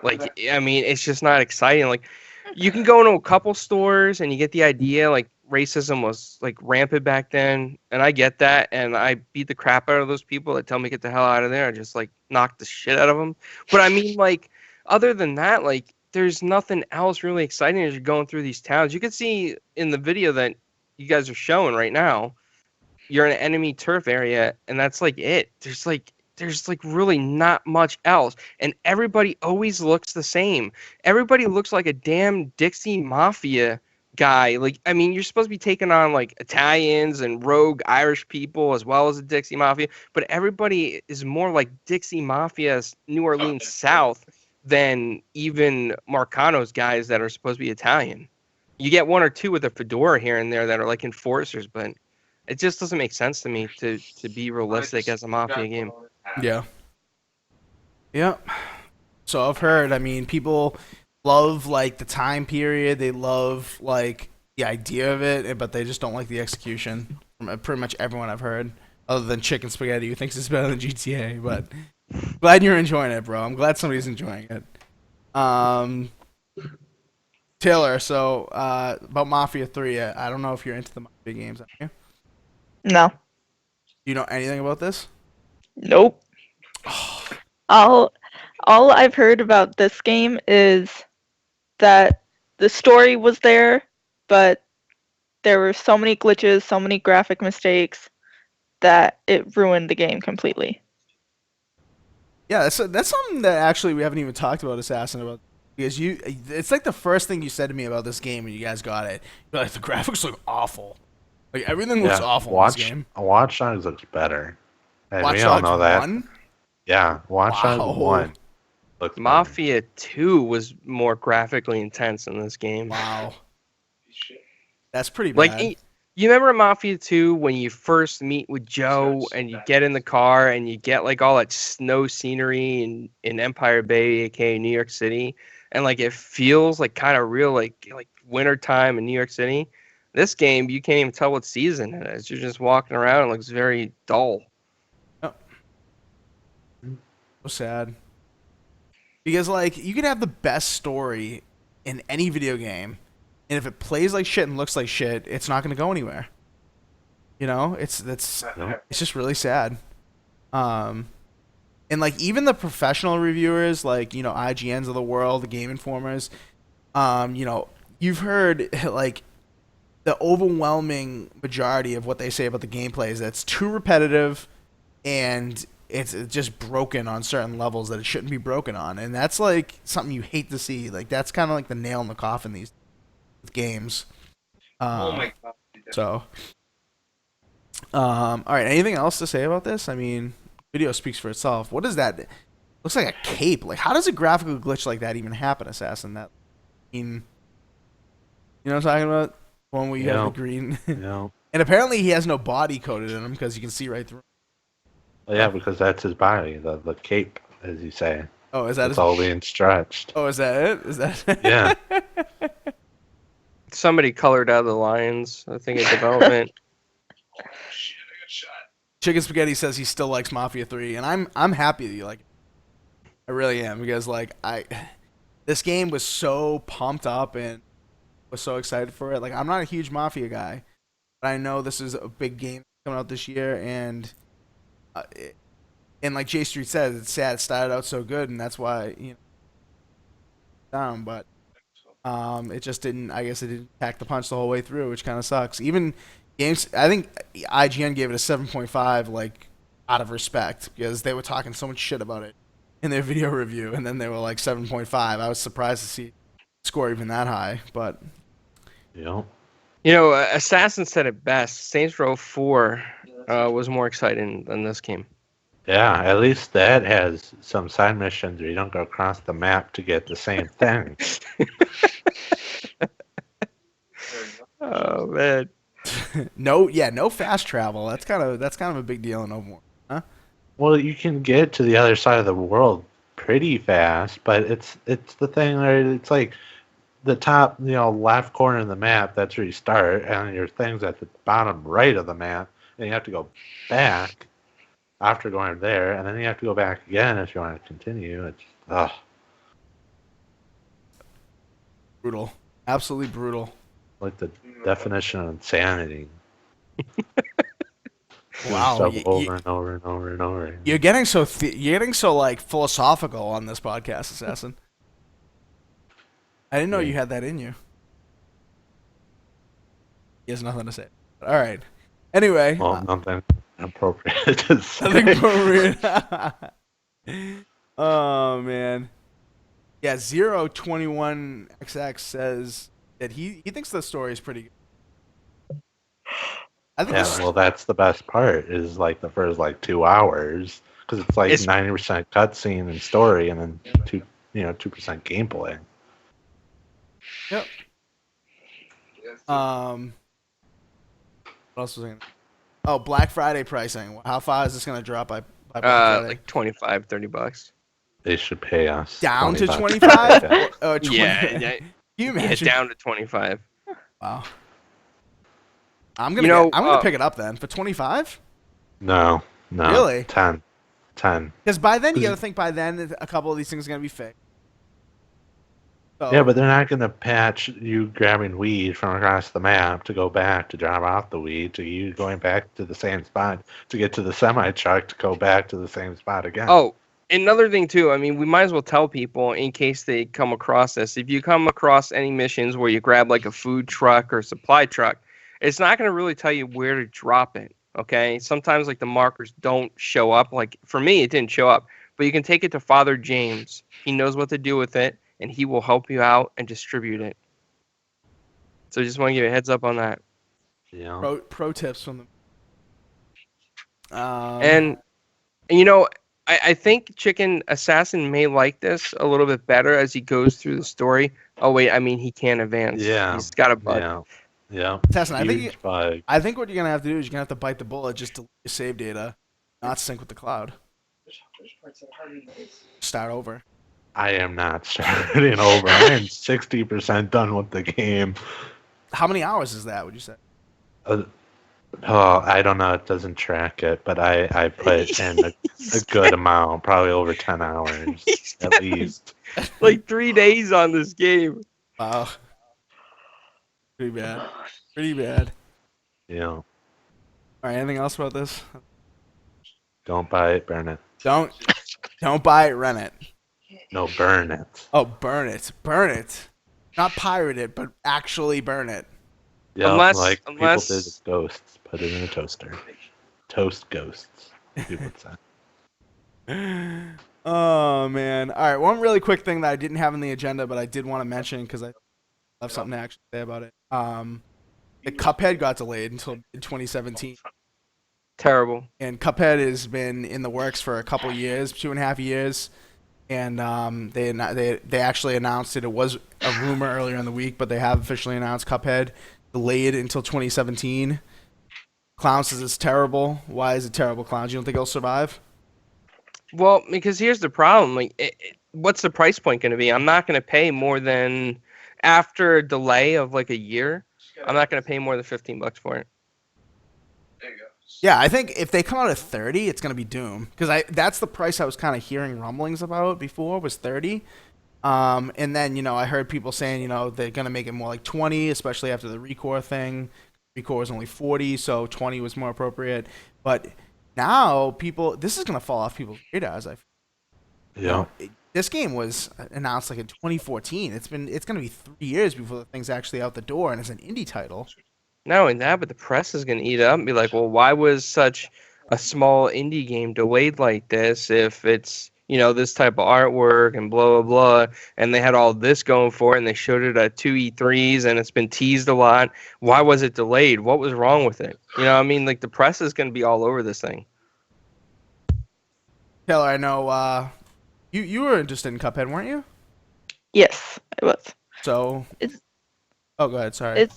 Like, I mean, it's just not exciting. Like, you can go into a couple stores and you get the idea. Like, racism was like rampant back then, and I get that. And I beat the crap out of those people that tell me get the hell out of there. I just like knock the shit out of them. But I mean, like, other than that, like, there's nothing else really exciting as you're going through these towns. You can see in the video that you guys are showing right now, you're in an enemy turf area, and that's like it. There's like really not much else, and everybody always looks the same. Everybody looks like a damn Dixie Mafia guy. Like, I mean, you're supposed to be taking on like Italians and rogue Irish people as well as the Dixie Mafia, but everybody is more like Dixie Mafia's New Orleans South than even Marcano's guys that are supposed to be Italian. You get one or two with a fedora here and there that are like enforcers, but it just doesn't make sense to me to be realistic as a Mafia game.
Yeah. Yep. So I've heard. I mean, people love like the time period. They love like the idea of it, but they just don't like the execution. From pretty much everyone I've heard, other than Chicken Spaghetti, who thinks it's better than GTA. But glad you're enjoying it, bro. I'm glad somebody's enjoying it. Taylor. So about Mafia 3, I don't know if you're into the Mafia games. Are you?
No.
Do you know anything about this?
Nope. All I've heard about this game is that the story was there, but there were so many glitches, so many graphic mistakes that it ruined the game completely.
Yeah, that's something that actually we haven't even talked about Assassin about, because it's like the first thing you said to me about this game when you guys got it. You're like, the graphics look awful. Like everything looks awful in this game.
Watch Dogs looks better. Hey,
Watch
we all
Dogs
know that.
1?
Yeah, Watch
Wow.
Dogs 1 looks better.
Mafia 2 was more graphically intense in this game.
Wow. That's pretty bad.
Like, you remember Mafia 2 when you first meet with Joe and you get in the car and you get like all that snow scenery in Empire Bay, aka New York City, and like it feels like kind of real, like wintertime in New York City. This game, you can't even tell what season it is. You're just walking around and it looks very dull.
So sad. Because like you could have the best story in any video game, and if it plays like shit and looks like shit, it's not going to go anywhere. You know, it's just really sad. And like even the professional reviewers, like IGNs of the world, the Game Informers, you've heard like the overwhelming majority of what they say about the gameplay is that it's too repetitive, and it's just broken on certain levels that it shouldn't be broken on, and that's like something you hate to see. Like that's kind of like the nail in the coffin these games.
Oh my god.
So, all right. Anything else to say about this? I mean, video speaks for itself. What is that? Looks like a cape. Like, how does a graphical glitch like that even happen, Assassin? That, I mean, you know what I'm talking about? One where you have the green.
Yeah.
And apparently he has no body coated in him because you can see right through.
Well, yeah, because that's his body, the cape, as you say.
Oh, is that
It's all being stretched.
Oh, is that it? Is that?
Yeah.
Somebody colored out the lines, I think, in development.
Oh shit! I got shot.
Chicken Spaghetti says he still likes Mafia 3, and I'm happy that you like it. I really am, because like this game was so pumped up and was so excited for it. Like, I'm not a huge Mafia guy, but I know this is a big game coming out this year, and and like J Street said, it's sad it started out so good, and that's why down, but it just didn't. I guess it didn't pack the punch the whole way through, which kind of sucks. Even games, I think IGN gave it a 7.5, like out of respect, because they were talking so much shit about it in their video review, and then they were like 7.5. I was surprised to see score even that high, but
Yeah.
Assassin said it best. Saints Row 4 was more exciting than this game.
Yeah, at least that has some side missions where you don't go across the map to get the same thing.
Oh man.
no fast travel. That's kind of a big deal in Overwatch, huh?
Well, you can get to the other side of the world pretty fast, but it's the thing where it's like the top, left corner of the map, that's where you start, and your thing's at the bottom right of the map, and you have to go back after going there, and then you have to go back again if you want to continue. It's
Brutal, absolutely brutal.
like the definition of insanity.
Wow,
Doing stuff over and over and over and over again.
you're getting so like philosophical on this podcast, Assassin. I didn't know you had that in you. He has nothing to say. All right. Anyway,
Well, nothing appropriate to say.
nothing appropriate. Oh man. Yeah, 021XX says that he thinks the story is pretty good. I think
Yeah, well, that's the best part, is like the first 2 hours, because it's like 90% cutscene and story, and then 2% gameplay.
Yep. What else was I gonna? Oh, Black Friday pricing. How far is this gonna drop by Black Friday?
Like $25-$30.
They should pay us
Down to
20
25?
bucks.
Or 20?
Yeah,
Can you
yeah,
imagine?
down to 25.
Wow. I'm gonna pick it up then for 25.
No.
Really?
10.
Because by then you gotta think by then a couple of these things are gonna be fixed. So,
Yeah, but they're not going to patch you grabbing weed from across the map to go back to drop off the weed, to you going back to the same spot to get to the semi-truck to go back to the same spot again.
Oh, another thing too. I mean, we might as well tell people in case they come across this. If you come across any missions where you grab like a food truck or supply truck, it's not going to really tell you where to drop it. Okay. Sometimes like the markers don't show up. Like for me, it didn't show up. But you can take it to Father James. He knows what to do with it, and he will help you out and distribute it. So just want to give you a heads up on that.
Yeah.
pro tips from them.
And I think Chicken Assassin may like this a little bit better as he goes through the story. Oh wait, I mean he can't advance.
Yeah.
He's got a bug.
Yeah.
Assassin,
Huge bug.
I think what you're gonna have to do is you're gonna have to bite the bullet, just delete your save data, not sync with the cloud. Start over.
I am not starting over. I am 60% done with the game.
How many hours is that? Would you say?
I don't know. It doesn't track it, but I put in a good amount, probably over 10 hours at least.
Like 3 days on this game.
Wow. Pretty bad. Pretty bad.
Yeah.
All right. Anything else about this?
Don't buy it, burn it.
Don't buy it, rent it.
No, burn it.
Oh, burn it. Burn it. Not pirate it, but actually burn it.
Yeah,
Unless-
people did with ghosts. Put it in a toaster. Toast ghosts. People would say.
Oh, man. All right. One really quick thing that I didn't have on the agenda, but I did want to mention because I have something to actually say about it. The Cuphead got delayed until mid-2017.
Terrible.
And Cuphead has been in the works for a couple years, 2.5 years. And they actually announced it. It was a rumor earlier in the week, but they have officially announced Cuphead delayed until 2017. Clown says it's terrible. Why is it terrible, Clowns? You don't think it'll survive?
Well, because here's the problem. Like, what's the price point going to be? I'm not going to pay more than, after a delay of like a year, I'm not going to pay more than $15 for it.
There you go.
Yeah, I think if they come out at 30, it's gonna be Doom because I that's the price I was kind of hearing rumblings about before was 30. And then I heard people saying they're gonna make it more like 20, especially after the Recore thing. Recore was only 40, so 20 was more appropriate. But now this is gonna fall off people's radars.
Yeah.
This game was announced like in 2014. It's gonna be 3 years before the thing's actually out the door, and it's an indie title.
Not only that, but the press is going to eat it up and be like, well, why was such a small indie game delayed like this if it's, this type of artwork and blah, blah, blah. And they had all this going for it and they showed it at two E3s and it's been teased a lot. Why was it delayed? What was wrong with it? I mean, like the press is going to be all over this thing.
Taylor, I know you were interested in Cuphead, weren't you?
Yes, it was.
So,
It's
oh, go ahead. Sorry.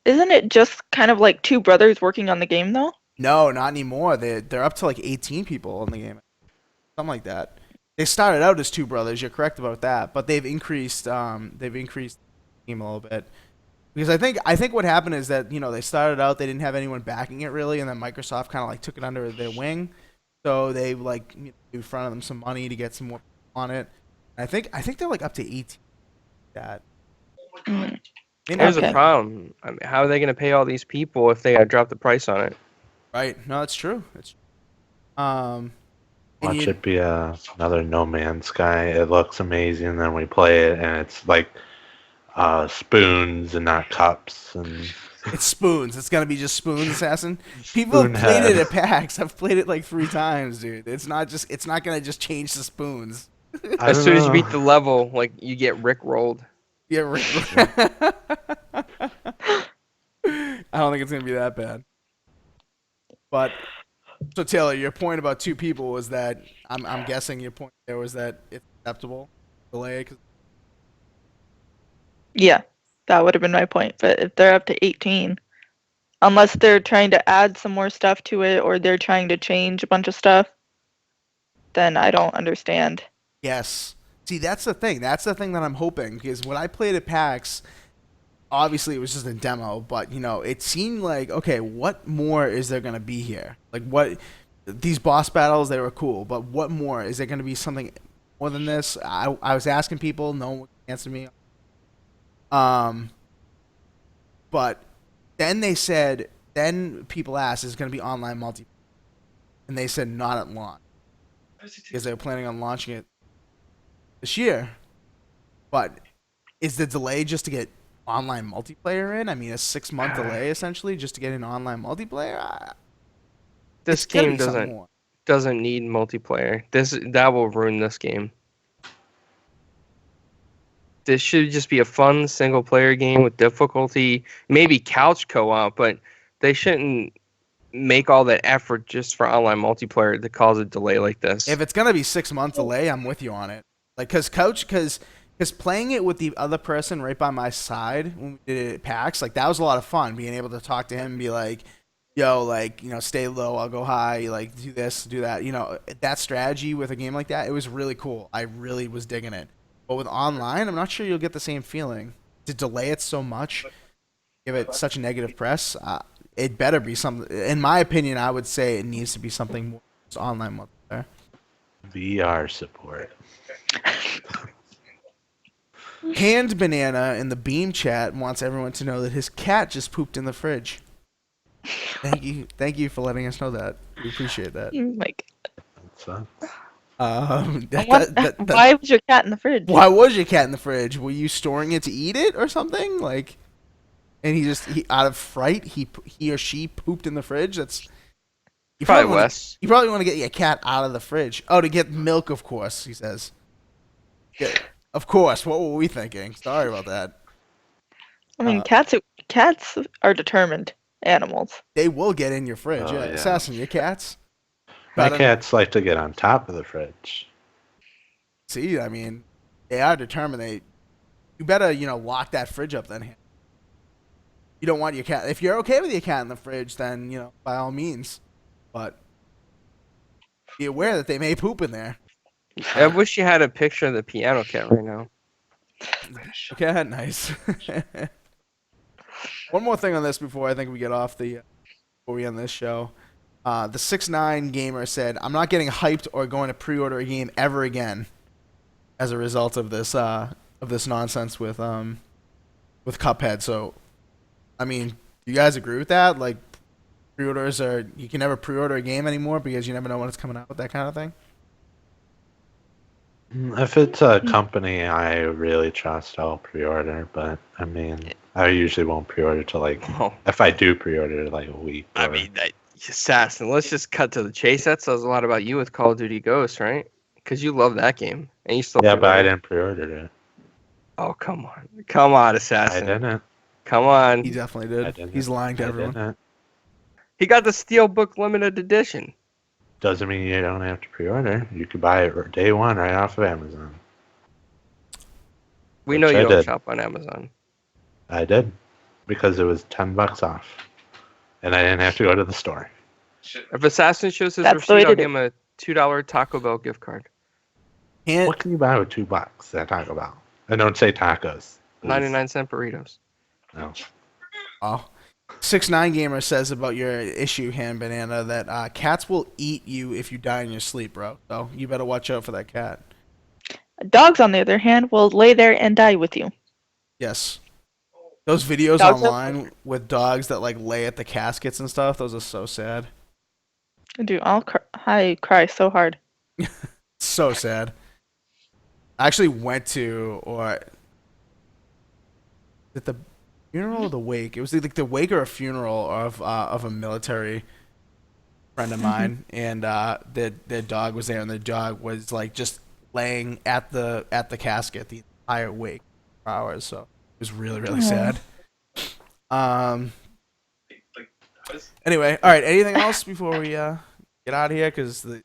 isn't it just kind of like two brothers working on the game though?
No, not anymore. They're up to like 18 people in the game, something like that. They started out as two brothers. You're correct about that, but they've increased the team a little bit because I think what happened is that they started out, they didn't have anyone backing it really, and then Microsoft kind of like took it under their wing, so they like fronted them some money to get some more people on it. And I think they're like up to 18. That
Mm,
Here's
Okay.
a problem. I mean, how are they going to pay all these people if they drop the price on it?
right? No, it's true. It's and
Watch
you,
it be another No Man's Sky. It looks amazing. Then we play it, and it's like spoons and not cups. And
It's spoons. It's gonna be just spoons, assassin. People have
Spoon
played it
head.
at PAX. I've played it like 3 times, dude. It's not gonna just change the spoons.
I
As
don't
soon as you
know.
beat the level, like you get Rick rolled.
Yeah, right. I don't think it's gonna be that bad. But so Taylor, your point about two people was that I'm guessing your point there was that it's acceptable delay.
Yeah, that would have been my point. But if they're up to 18, unless they're trying to add some more stuff to it or they're trying to change a bunch of stuff, then I don't understand.
Yes. See, that's the thing. That's the thing that I'm hoping because when I played at PAX, obviously it was just a demo, but it seemed like okay, what more is there gonna be here? Like what these boss battles they were cool, but what more is there gonna be something more than this? I was asking people, no one would answer me. Um, but then people asked, is it gonna be online multiplayer? And they said not at launch because they were planning on launching it this year. But is the delay just to get online multiplayer in? I mean, a 6 month delay essentially just to get in online multiplayer.
This
It's gotta
game
be something
doesn't
more.
doesn't need multiplayer. That will ruin this game. This should just be a fun single player game with difficulty, maybe couch co-op, but they shouldn't make all that effort just for online multiplayer to cause a delay like this.
If it's gonna be 6 month delay, I'm with you on it. Like, cause playing it with the other person right by my side when we did it at PAX, like that was a lot of fun. Being able to talk to him and be like, "Yo, like stay low, I'll go high. Like do this, do that." That strategy with a game like that, it was really cool. I really was digging it. But with online, I'm not sure you'll get the same feeling. To delay it so much, give it such a negative press, it better be something. In my opinion, I would say it needs to be something more online multiplayer.
VR support.
Hand Banana in the Beam chat wants everyone to know that his cat just pooped in the fridge. Thank you for letting us know that. We appreciate that.
Like,
That's,
why was your cat in the fridge?
why was your cat in the fridge? Were you storing it to eat it or something? Like, and he out of fright he or she pooped in the fridge. That's you
Probably
wanna-
Wes.
You probably want to get your cat out of the fridge. Oh, to get milk, of course. He says. Yeah, of course. What were we thinking? Sorry about that.
I mean,
Uh,
cats are determined animals.
They will get in your fridge.
Oh,
Yeah.
yeah.
Assassin, your cats.
my
But,
cats like to get on top of the fridge.
see, I mean, they are determined. You better, lock that fridge up then. You don't want your cat. If you're okay with your cat in the fridge, then, by all means. But be aware that they may poop in there.
I wish you had a picture of the piano cat right now.
Okay, nice. One more thing on this before I think we get off before we end this show. The 6ix9ine gamer said, "I'm not getting hyped or going to pre-order a game ever again as a result of this nonsense with Cuphead." So, I mean, do you guys agree with that? Like, pre-orders are you can never pre-order a game anymore because you never know when it's coming out, that kind of thing.
If it's a company I really trust, I'll pre-order. But I mean, I usually won't pre-order till like
Oh,
if I do pre-order like a week.
I
or-
mean, Assassin. Let's just cut to the chase. That says a lot about you with Call of Duty Ghosts, right? Because you love that game, and you still.
yeah, but I
pre-order.
didn't pre-order it.
Oh, come on, Assassin.
I didn't.
Come on.
He definitely
I
did.
didn't.
He's lying to
I
everyone.
didn't.
He got the Steelbook limited edition.
Doesn't mean you don't have to pre-order. You could buy it day one right off of Amazon.
We
Which
know you
I
don't
did.
shop on Amazon.
I did because it was $10 off, and I didn't have to go to the store.
If Assassin shows his
That's the way
receipt, I'll
to
give him a $2 Taco Bell gift card.
And
What can you buy with $2 that Taco Bell? And don't say tacos.
99-cent burritos.
No.
oh, 6ix9ine gamer says about your issue, Hand Banana, that cats will eat you if you die in your sleep, bro. So you better watch out for that cat.
Dogs, on the other hand, will lay there and die with you.
Yes. Those videos
Dogs are-
online with dogs that like lay at the caskets and stuff, those are so sad.
Dude, I cry so hard.
So sad. I actually went to, or at the funeral or the wake. It was like the wake or a funeral of a military friend of mine, and their dog was there, and the dog was like just laying at the casket the entire wake for hours. So it was really really
Aw.
sad. Anyway, all right. Anything else before we get out of here? Because the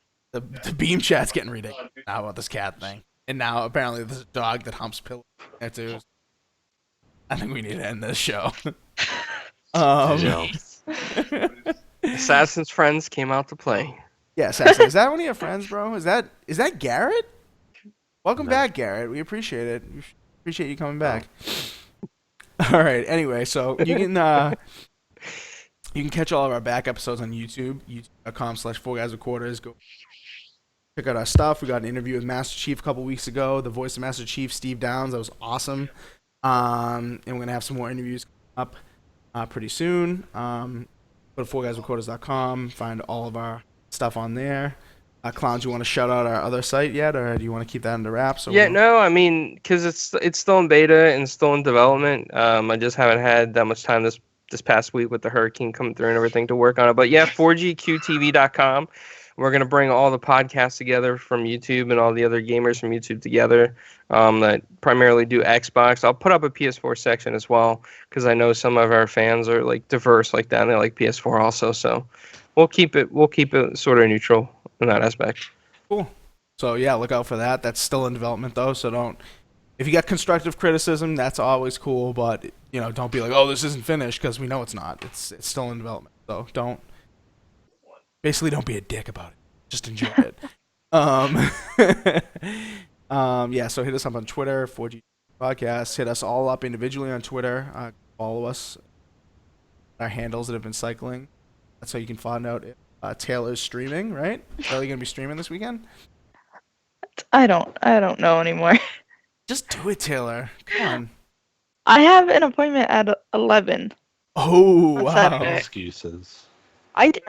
beam chat's getting ridiculous now about this cat thing, and now apparently there's a dog that humps pillows there too. I think we need to end this show.
Yeah.
Assassin's friends came out to play.
Yeah, Assassin, is that one of your friends, bro? Is that Garrett? Welcome
No.
back, Garrett. We appreciate it. We appreciate you coming back. All right. Anyway, so you can catch all of our back episodes on YouTube, youtube.com/4guyswithquarters. Go check out our stuff. We got an interview with Master Chief a couple weeks ago. The voice of Master Chief, Steve Downs. That was awesome. And we're gonna have some more interviews up pretty soon. Go to 4guyswithquarters.com. Find all of our stuff on there. Clowns, you want to shout out our other site yet, or do you want to keep that under wraps? So
Yeah, no, I mean, because it's still in beta and still in development. I just haven't had that much time this past week with the hurricane coming through and everything to work on it. But yeah, 4gqtv.com. We're gonna bring all the podcasts together from YouTube and all the other gamers from YouTube together that primarily do Xbox. I'll put up a PS4 section as well because I know some of our fans are like diverse like that and they like PS4 also. So we'll keep it sort of neutral in that aspect.
Cool. So yeah, look out for that. That's still in development though, so don't. If you got constructive criticism, that's always cool, but don't be like, "Oh, this isn't finished," because we know it's not. It's still in development. So don't don't be a dick about it. Just enjoy it. Yeah. So hit us up on Twitter, 4G Podcast. Hit us all up individually on Twitter. Follow us. Our handles that have been cycling. That's how you can find out if Taylor's streaming. Right? Taylor, you gonna be streaming this weekend?
I don't know anymore.
Just do it, Taylor. Come on.
I have an appointment at 11.
Oh
On
wow.
Saturday.
Excuses.
I do.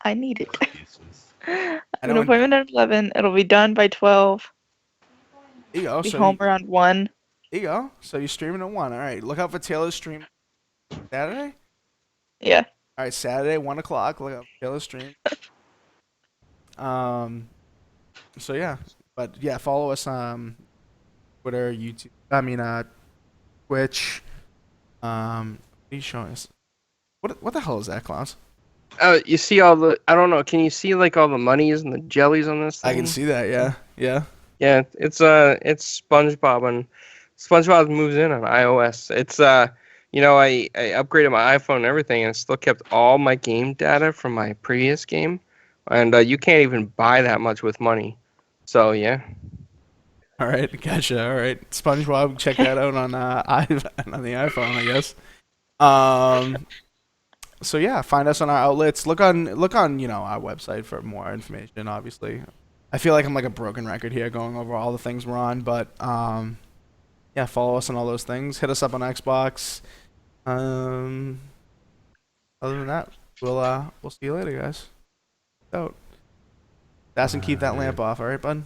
I need it.
Excuses.
I have an
know-
appointment at 11. It'll be done by 12.
There you go.
Be
So
home around 1.
there you go. So you're streaming at 1. All right. Look out for Taylor's stream Saturday.
Yeah.
All right, Saturday, 1:00. Look out for Taylor's stream. So yeah, but yeah, follow us on Twitter, YouTube. Twitch. What are you showing us? What the hell is that, Klaus?
You see all the I don't know. Can you see like all the monies and the jellies on this thing?
I can see that. Yeah, yeah.
Yeah, it's SpongeBob and SpongeBob moves in on iOS. It's I upgraded my iPhone and everything and it still kept all my game data from my previous game, and you can't even buy that much with money. So yeah,
All right, gotcha. All right, SpongeBob, check that out on on the iPhone, I guess. So yeah, find us on our outlets. Look on our website for more information. Obviously, I feel like I'm like a broken record here going over all the things we're on, but yeah, follow us on all those things. Hit us up on Xbox. Um, other than that, we'll see you later, guys. Out. Fast and keep that lamp off. All right, bud.